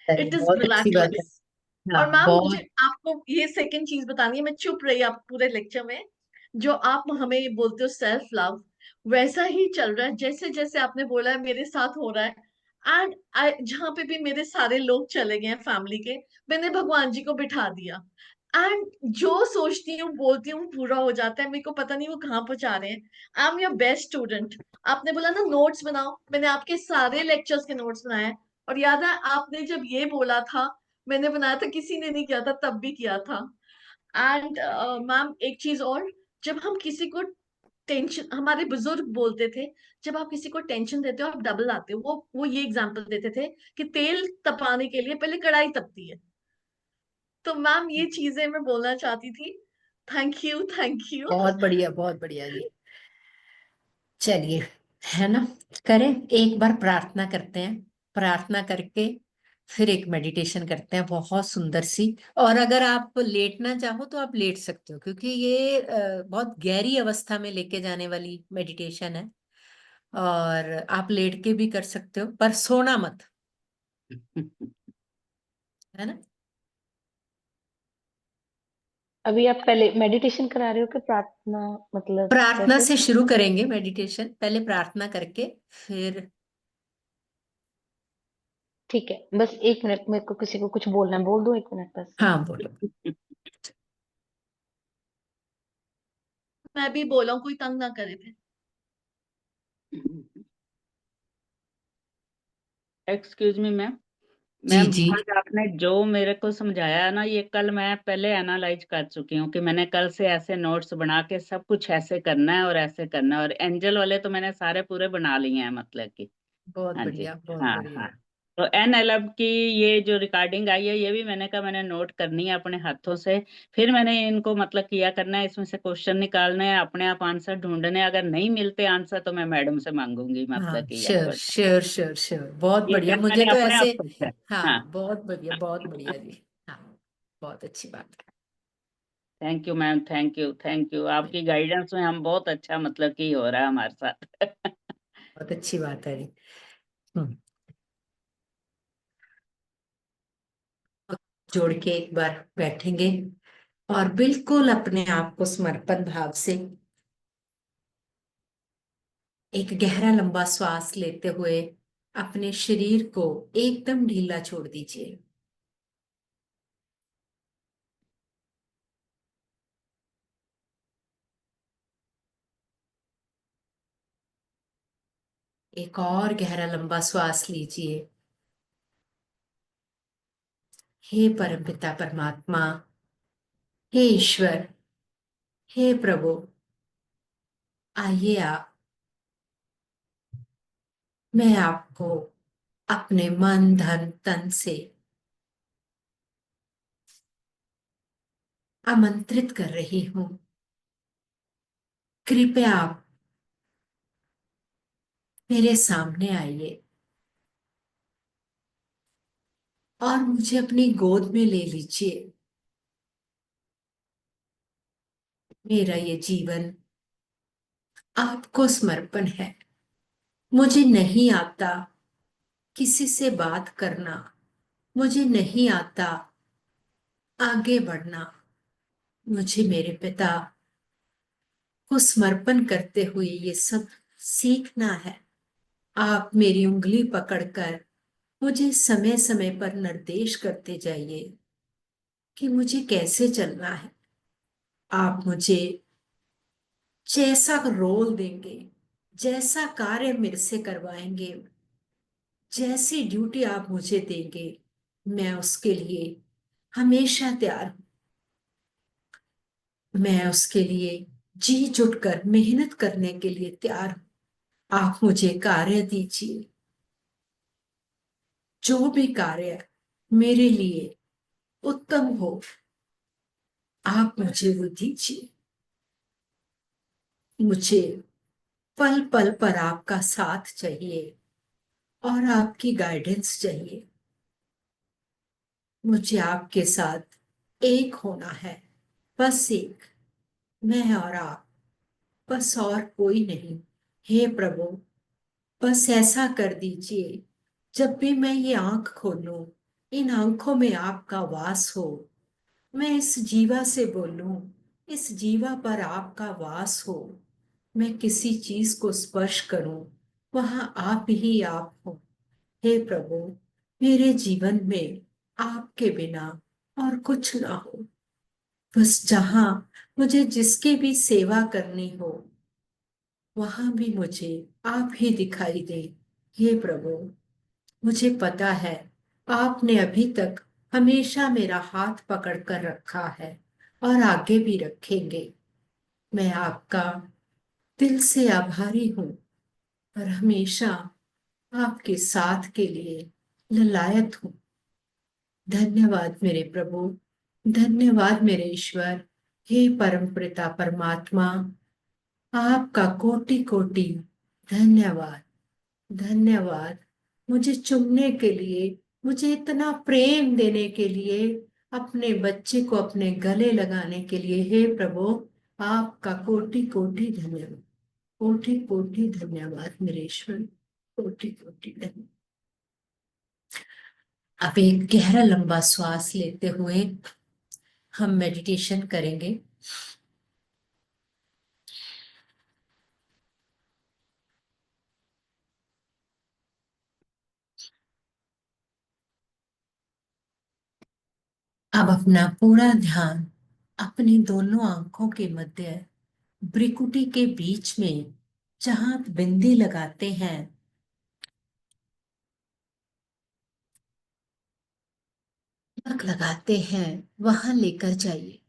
अरे इट इज बहुत अच्छी बात है। मिराकुलस। हाँ और मैम मुझे बहुत। आपको ये सेकंड चीज बतानी है, मैं चुप रही आप पूरे लेक्चर में। जो आप हमें ये बोलते हो सेल्फ लव, वैसा ही चल रहा है जैसे जैसे आपने बोला है मेरे साथ हो रहा है। एंड जहां पे भी मेरे सारे लोग चले गए हैं फैमिली के, मैंने भगवान जी को बिठा दिया। एंड जो सोचती हूँ बोलती हूँ पूरा हो जाता है। मेरे को पता नहीं वो कहाँ पहुंचा रहे हैं। I am your best student. आपने बोला ना नोट्स बनाओ, मैंने आपके सारे लेक्चर्स के नोट्स बनाए हैं। और याद है आपने जब ये बोला था, मैंने बनाया था, किसी ने नहीं किया था तब भी किया था। एंड मैम एक चीज और, जब हम किसी को टेंशन, हमारे बुजुर्ग बोलते थे, जब आप किसी को टेंशन देते हो आप डबल आते हो। वो ये एग्जांपल देते थे कि तेल तपाने के लिए पहले कढ़ाई तपती है। तो मैम ये चीजें मैं बोलना चाहती थी। Thank you, thank you. बहुत बढ़िया, बहुत बढ़िया जी। चलिए, है ना, करें एक बार प्रार्थना करते हैं। प्रार्थना करके फिर एक मेडिटेशन करते हैं बहुत सुंदर सी। और अगर आप लेटना चाहो तो आप लेट सकते हो, क्योंकि ये बहुत गहरी अवस्था में लेके जाने वाली मेडिटेशन है। और आप लेट के भी कर सकते हो, पर सोना मत, है ना। अभी आप पहले मेडिटेशन करा रहे हो कि प्रार्थना, मतलब प्रार्थना कैसे? से शुरू करेंगे मेडिटेशन, पहले प्रार्थना करके फिर। ठीक है, बस 1 मिनट, मेरे को किसी को कुछ बोलना है, बोल दो 1 मिनट बस। हाँ बोलो। मैं भी बोला हूँ, कोई तंग ना करे थे। Excuse me ma'am. जी मैम जी। आज आपने जो मेरे को समझाया है ना, ये कल मैं पहले एनालाइज कर चुकी हूँ कि मैंने कल से ऐसे नोट्स बना के सब कुछ ऐसे करना है और ऐसे करना है, और एंजल वाले तो मैंने सारे पूरे बना लिए हैं, मतलब कि। बहुत हाँ जी। बढ़िया, बहुत हाँ बढ़िया। हाँ। तो एनएलएम की ये जो रिकॉर्डिंग आई है, ये भी मैंने कहा मैंने नोट करनी है अपने हाथों से। फिर मैंने इनको मतलब किया करना है, इसमें से क्वेश्चन निकालने हैं, अपने आप आंसर ढूंढने हैं। अगर नहीं मिलते आंसर तो मैं मैडम से मांगूंगी, हाँ मतलब कि या श्योर फिर श्योर श्योर श्योर, बहुत ये बढ़िया। कल मुझे मैंने तो अपने ऐसे, आप सोचा है। हाँ। हाँ बहुत बढ़िया, बहुत बढ़िया जी। हाँ बहुत अच्छी बात thank you ma'am, thank you, thank you. है। आपकी गाइडेंस में हम बहुत अच्छा मतलब कि हो रहा है हमारे साथ। बहुत अच्छी बात है जी। हम्म, जोड़ के एक बार बैठेंगे और बिल्कुल अपने आप को समर्पण भाव से एक गहरा लंबा श्वास लेते हुए अपने शरीर को एकदम ढीला छोड़ दीजिए। एक और गहरा लंबा श्वास लीजिए। हे परमपिता परमात्मा, हे ईश्वर, हे प्रभु, आइए आप, मैं आपको अपने मन धन तन से आमंत्रित कर रही हूं। कृपया आप मेरे सामने आइए और मुझे अपनी गोद में ले लीजिए। मेरा ये जीवन आपको समर्पण है। मुझे नहीं आता किसी से बात करना, मुझे नहीं आता आगे बढ़ना। मुझे मेरे पिता को समर्पण करते हुए ये सब सीखना है। आप मेरी उंगली पकड़कर मुझे समय समय पर निर्देश करते जाइए कि मुझे कैसे चलना है। आप मुझे जैसा रोल देंगे, जैसा कार्य मेरे से करवाएंगे, जैसी ड्यूटी आप मुझे देंगे, मैं उसके लिए हमेशा तैयार हूं। मैं उसके लिए जी जुटकर मेहनत करने के लिए तैयार हूं। आप मुझे कार्य दीजिए, जो भी कार्य मेरे लिए उत्तम हो, आप मुझे वो दीजिए। मुझे पल पल पर आपका साथ चाहिए और आपकी गाइडेंस चाहिए। मुझे आपके साथ एक होना है, बस एक, मैं और आप, बस और कोई नहीं। हे प्रभु, बस ऐसा कर दीजिए, जब भी मैं ये आंख खोलूं, इन आंखों में आपका वास हो। मैं इस जीवा से बोलूं, इस जीवा पर आपका वास हो। मैं किसी चीज को स्पर्श करूं, वहां आप ही आप हो। हे प्रभु, मेरे जीवन में आपके बिना और कुछ ना हो। बस जहां मुझे जिसकी भी सेवा करनी हो, वहां भी मुझे आप ही दिखाई दे। हे प्रभु, मुझे पता है आपने अभी तक हमेशा मेरा हाथ पकड़ कर रखा है और आगे भी रखेंगे। मैं आपका दिल से आभारी हूँ और हमेशा आपके साथ के लिए ललायत हूँ। धन्यवाद मेरे प्रभु, धन्यवाद मेरे ईश्वर। हे परम पिता परमात्मा, आपका कोटि कोटि धन्यवाद। धन्यवाद मुझे चुनने के लिए, मुझे इतना प्रेम देने के लिए, अपने बच्चे को अपने गले लगाने के लिए। हे प्रभु, आपका कोटि कोटि धन्यवाद, कोटि कोटि धन्यवाद मेरे ईश्वर, कोटि कोटि धन्यवाद। अब एक गहरा लंबा श्वास लेते हुए हम मेडिटेशन करेंगे। अब अपना पूरा ध्यान अपनी दोनों आंखों के मध्य भ्रिकुटी के बीच में, जहां आप बिंदी लगाते हैं, तिलक लगाते हैं, वहां लेकर जाइए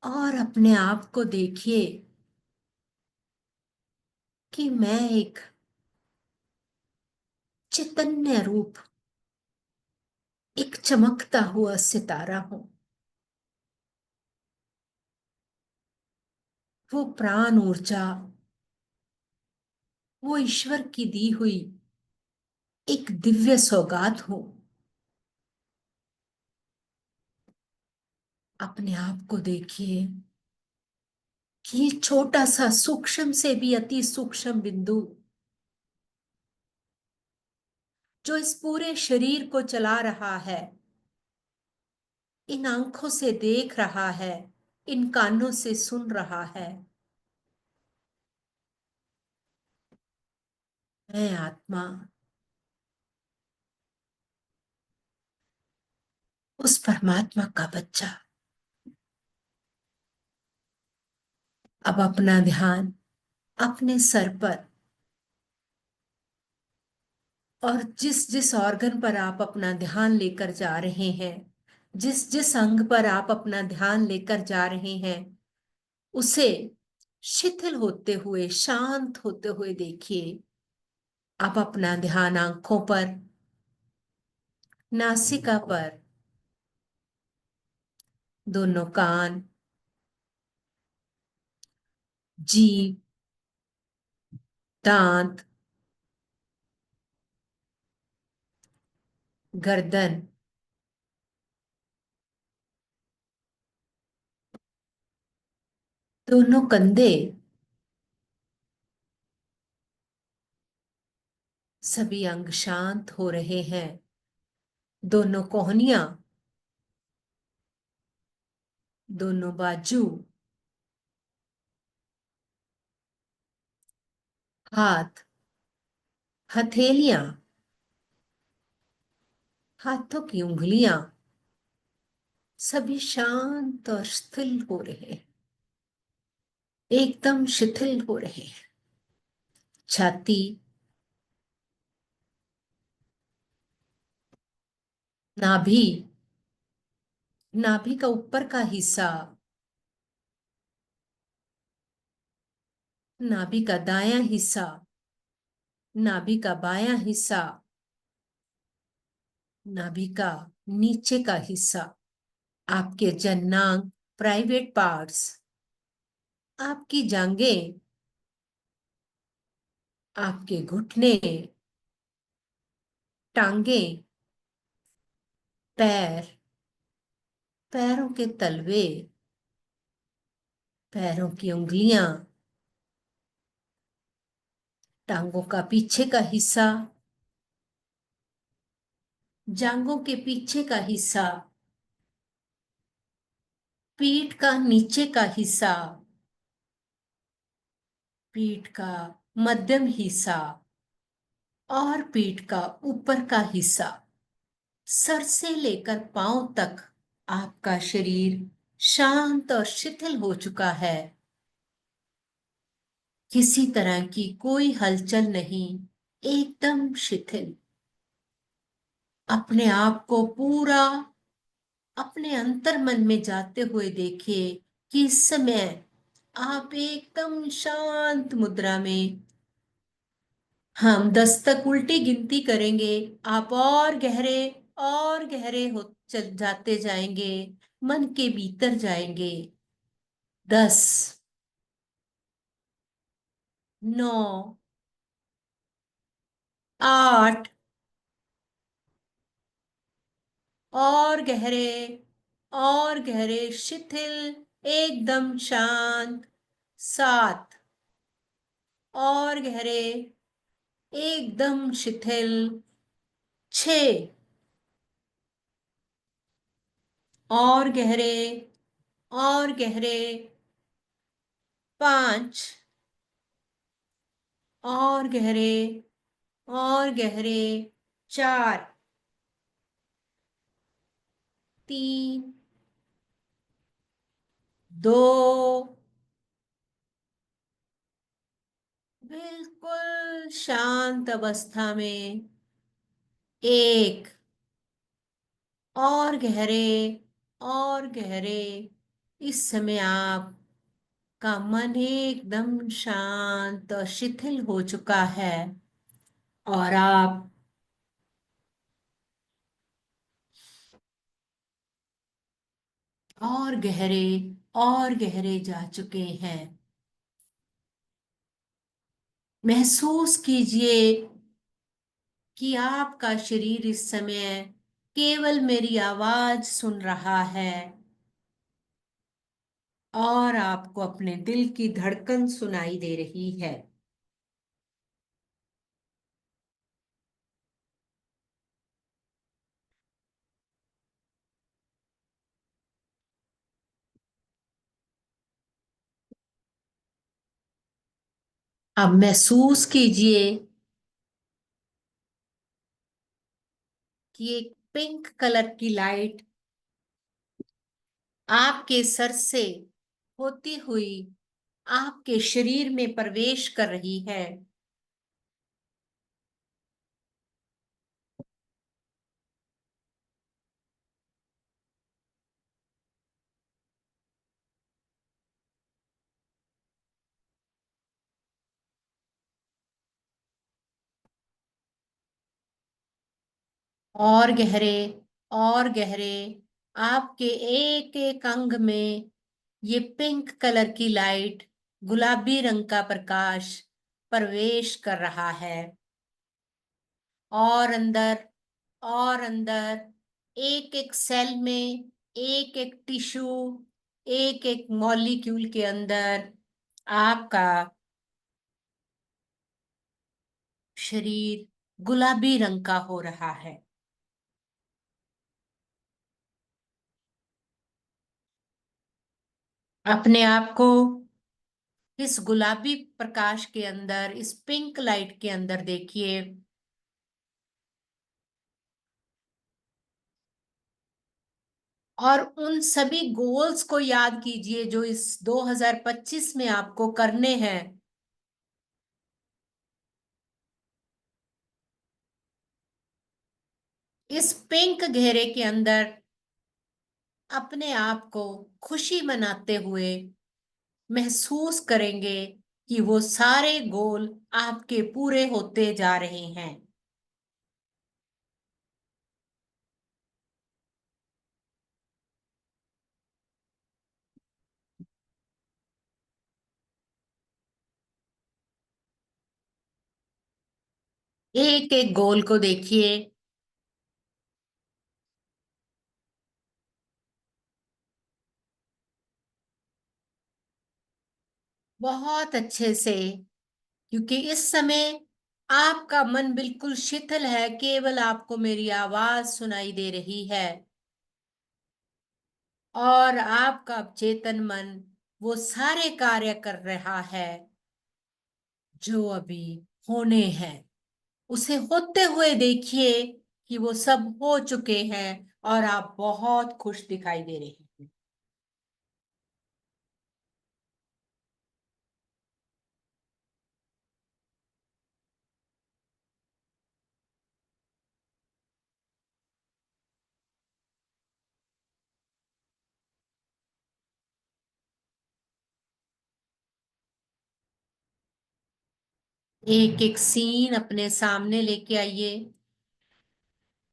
और अपने आप को देखिए कि मैं एक चैतन्य रूप, एक चमकता हुआ सितारा हूं। वो प्राण ऊर्जा, वो ईश्वर की दी हुई एक दिव्य सौगात हूं। अपने आप को देखिए कि ये छोटा सा सूक्ष्म से भी अति सूक्ष्म बिंदु जो इस पूरे शरीर को चला रहा है, इन आंखों से देख रहा है, इन कानों से सुन रहा है, मैं आत्मा उस परमात्मा का बच्चा। अब अपना ध्यान अपने सर पर और जिस जिस ऑर्गन पर आप अपना ध्यान लेकर जा रहे हैं, जिस जिस अंग पर आप अपना ध्यान लेकर जा रहे हैं, उसे शिथिल होते हुए, शांत होते हुए देखिए। आप अपना ध्यान आंखों पर, नासिका पर, दोनों कान, जीभ, दांत, गर्दन, दोनों कंधे, सभी अंग शांत हो रहे हैं। दोनों कोहनियां, दोनों बाजू, हाथ, हथेलियां, हाथों की उंगलियां सभी शांत और स्थिर हो रहे हैं, एकदम शिथिल हो रहे हैं। छाती, नाभि, नाभि का ऊपर का हिस्सा, नाभि का दायां हिस्सा, नाभि का बायां हिस्सा, नाभि का नीचे का हिस्सा, आपके जननांग, प्राइवेट पार्ट्स, आपकी जांघें, आपके घुटने, टांगे, पैर, पैरों के तलवे, पैरों की उंगलियां, टांगों का पीछे का हिस्सा, जांघों के पीछे का हिस्सा, पीठ का नीचे का हिस्सा, पीठ का मध्यम हिस्सा और पीठ का ऊपर का हिस्सा, सर से लेकर पांव तक आपका शरीर शांत और शिथिल हो चुका है। किसी तरह की कोई हलचल नहीं, एकदम शिथिल। अपने आप को पूरा अपने अंतर मन में जाते हुए देखिए कि इस समय आप एकदम शांत मुद्रा में। हम 10 तक उल्टी गिनती करेंगे, आप और गहरे हो चल जाते जाएंगे, मन के भीतर जाएंगे। 10, 9, 8, और गहरे शिथिल, एकदम शांत। 7, और गहरे, एकदम शिथिल। 6, और गहरे, और गहरे। 5, और गहरे, और गहरे। 4, 3, 2, बिल्कुल शांत अवस्था में। 1, और गहरे, और गहरे। इस समय आप का मन एकदम शांत और शिथिल हो चुका है और आप और गहरे जा चुके हैं। महसूस कीजिए कि आपका शरीर इस समय केवल मेरी आवाज सुन रहा है और आपको अपने दिल की धड़कन सुनाई दे रही है। अब महसूस कीजिए कि एक पिंक कलर की लाइट आपके सर से होती हुई आपके शरीर में प्रवेश कर रही है। और गहरे, और गहरे, आपके एक एक अंग में ये पिंक कलर की लाइट, गुलाबी रंग का प्रकाश प्रवेश कर रहा है। और अंदर, और अंदर, एक एक सेल में, एक एक टिश्यू, एक एक मॉलिक्यूल के अंदर आपका शरीर गुलाबी रंग का हो रहा है। अपने आप को इस गुलाबी प्रकाश के अंदर, इस पिंक लाइट के अंदर देखिए और उन सभी गोल्स को याद कीजिए जो इस 2025 में आपको करने हैं। इस पिंक घेरे के अंदर अपने आप को खुशी मनाते हुए महसूस करेंगे कि वो सारे गोल आपके पूरे होते जा रहे हैं। एक एक गोल को देखिए। बहुत अच्छे से, क्योंकि इस समय आपका मन बिल्कुल शिथिल है, केवल आपको मेरी आवाज सुनाई दे रही है और आपका चेतन मन वो सारे कार्य कर रहा है जो अभी होने हैं। उसे होते हुए देखिए कि वो सब हो चुके हैं और आप बहुत खुश दिखाई दे रहे हैं। एक एक सीन अपने सामने लेके आइए।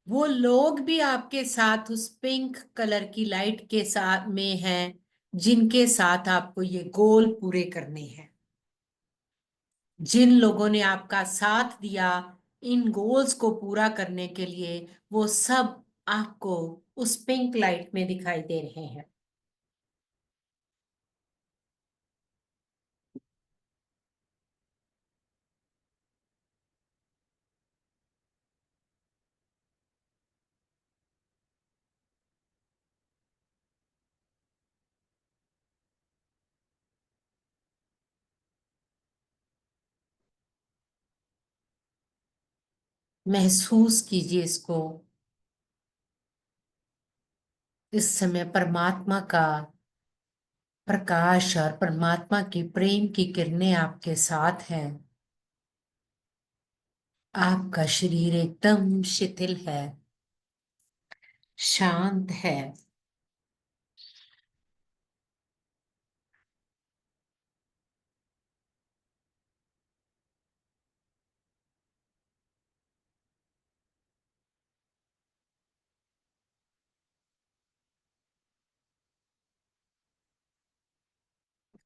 वो लोग भी आपके साथ उस पिंक कलर की लाइट के साथ में हैं, जिनके साथ आपको ये गोल पूरे करने हैं। जिन लोगों ने आपका साथ दिया इन गोल्स को पूरा करने के लिए, वो सब आपको उस पिंक लाइट में दिखाई दे रहे हैं। महसूस कीजिए इसको। इस समय परमात्मा का प्रकाश और परमात्मा की प्रेम की किरणें आपके साथ हैं। आपका शरीर एकदम शिथिल है, शांत है।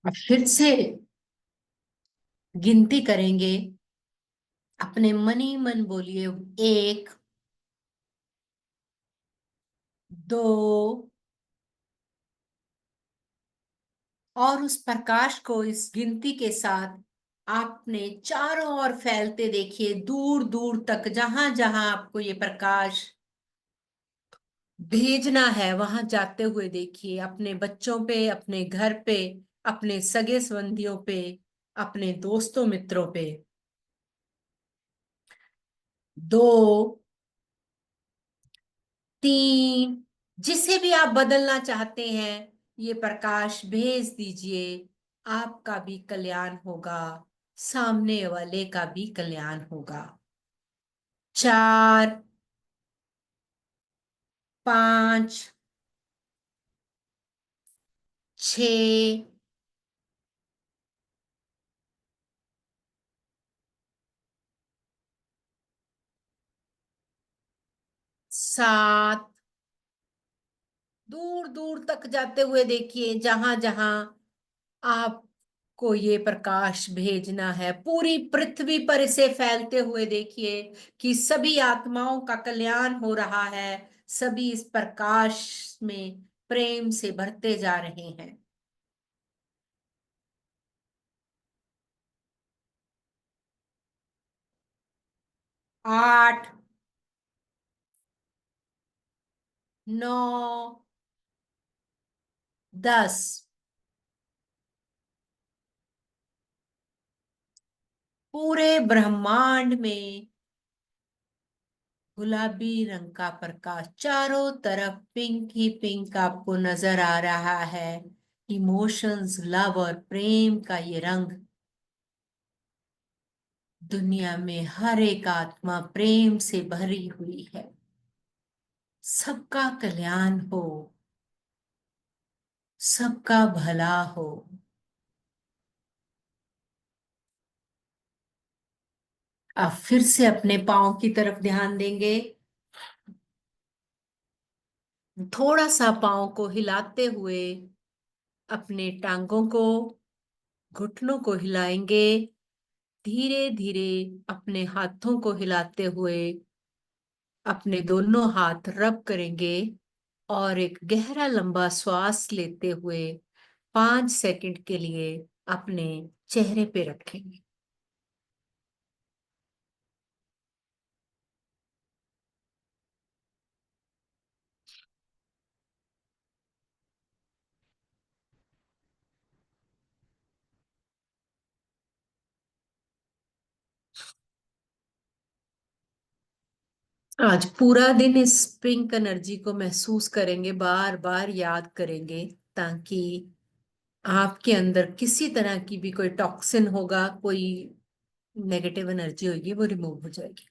अब फिर से गिनती करेंगे। अपने मन ही मन बोलिए, 1, 2, और उस प्रकाश को इस गिनती के साथ आपने चारों ओर फैलते देखिए, दूर दूर तक, जहां जहां आपको ये प्रकाश भेजना है वहां जाते हुए देखिए। अपने बच्चों पे, अपने घर पे, अपने सगे संबंधियों पे, अपने दोस्तों मित्रों पे। 2, 3, जिसे भी आप बदलना चाहते हैं ये प्रकाश भेज दीजिए। आपका भी कल्याण होगा, सामने वाले का भी कल्याण होगा। 4, 5, 6, 7, दूर दूर तक जाते हुए देखिए, जहां जहां आपको ये प्रकाश भेजना है, पूरी पृथ्वी पर इसे फैलते हुए देखिए कि सभी आत्माओं का कल्याण हो रहा है। सभी इस प्रकाश में प्रेम से भरते जा रहे हैं। 8, 9, 10, पूरे ब्रह्मांड में गुलाबी रंग का प्रकाश, चारों तरफ पिंक ही पिंक आपको नजर आ रहा है। इमोशंस, लव और प्रेम का ये रंग, दुनिया में हर एक आत्मा प्रेम से भरी हुई है। सबका कल्याण हो, सबका भला हो। अब फिर से अपने पाँव की तरफ ध्यान देंगे। थोड़ा सा पाँव को हिलाते हुए अपने टांगों को, घुटनों को हिलाएंगे। धीरे धीरे अपने हाथों को हिलाते हुए अपने दोनों हाथ रब करेंगे और एक गहरा लंबा श्वास लेते हुए 5 सेकंड के लिए अपने चेहरे पे रखेंगे। आज पूरा दिन इस पिंक एनर्जी को महसूस करेंगे, बार बार याद करेंगे, ताकि आपके अंदर किसी तरह की भी कोई टॉक्सिन होगा, कोई नेगेटिव एनर्जी होगी, वो रिमूव हो जाएगी।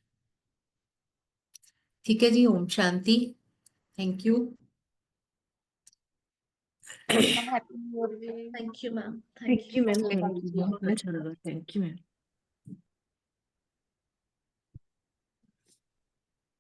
ठीक है जी, Om Shanti. Thank you. Thank you ma'am, thank thank you ma'am, you. Thank you, बहुत अच्छा लगा, थैंक यू मैम।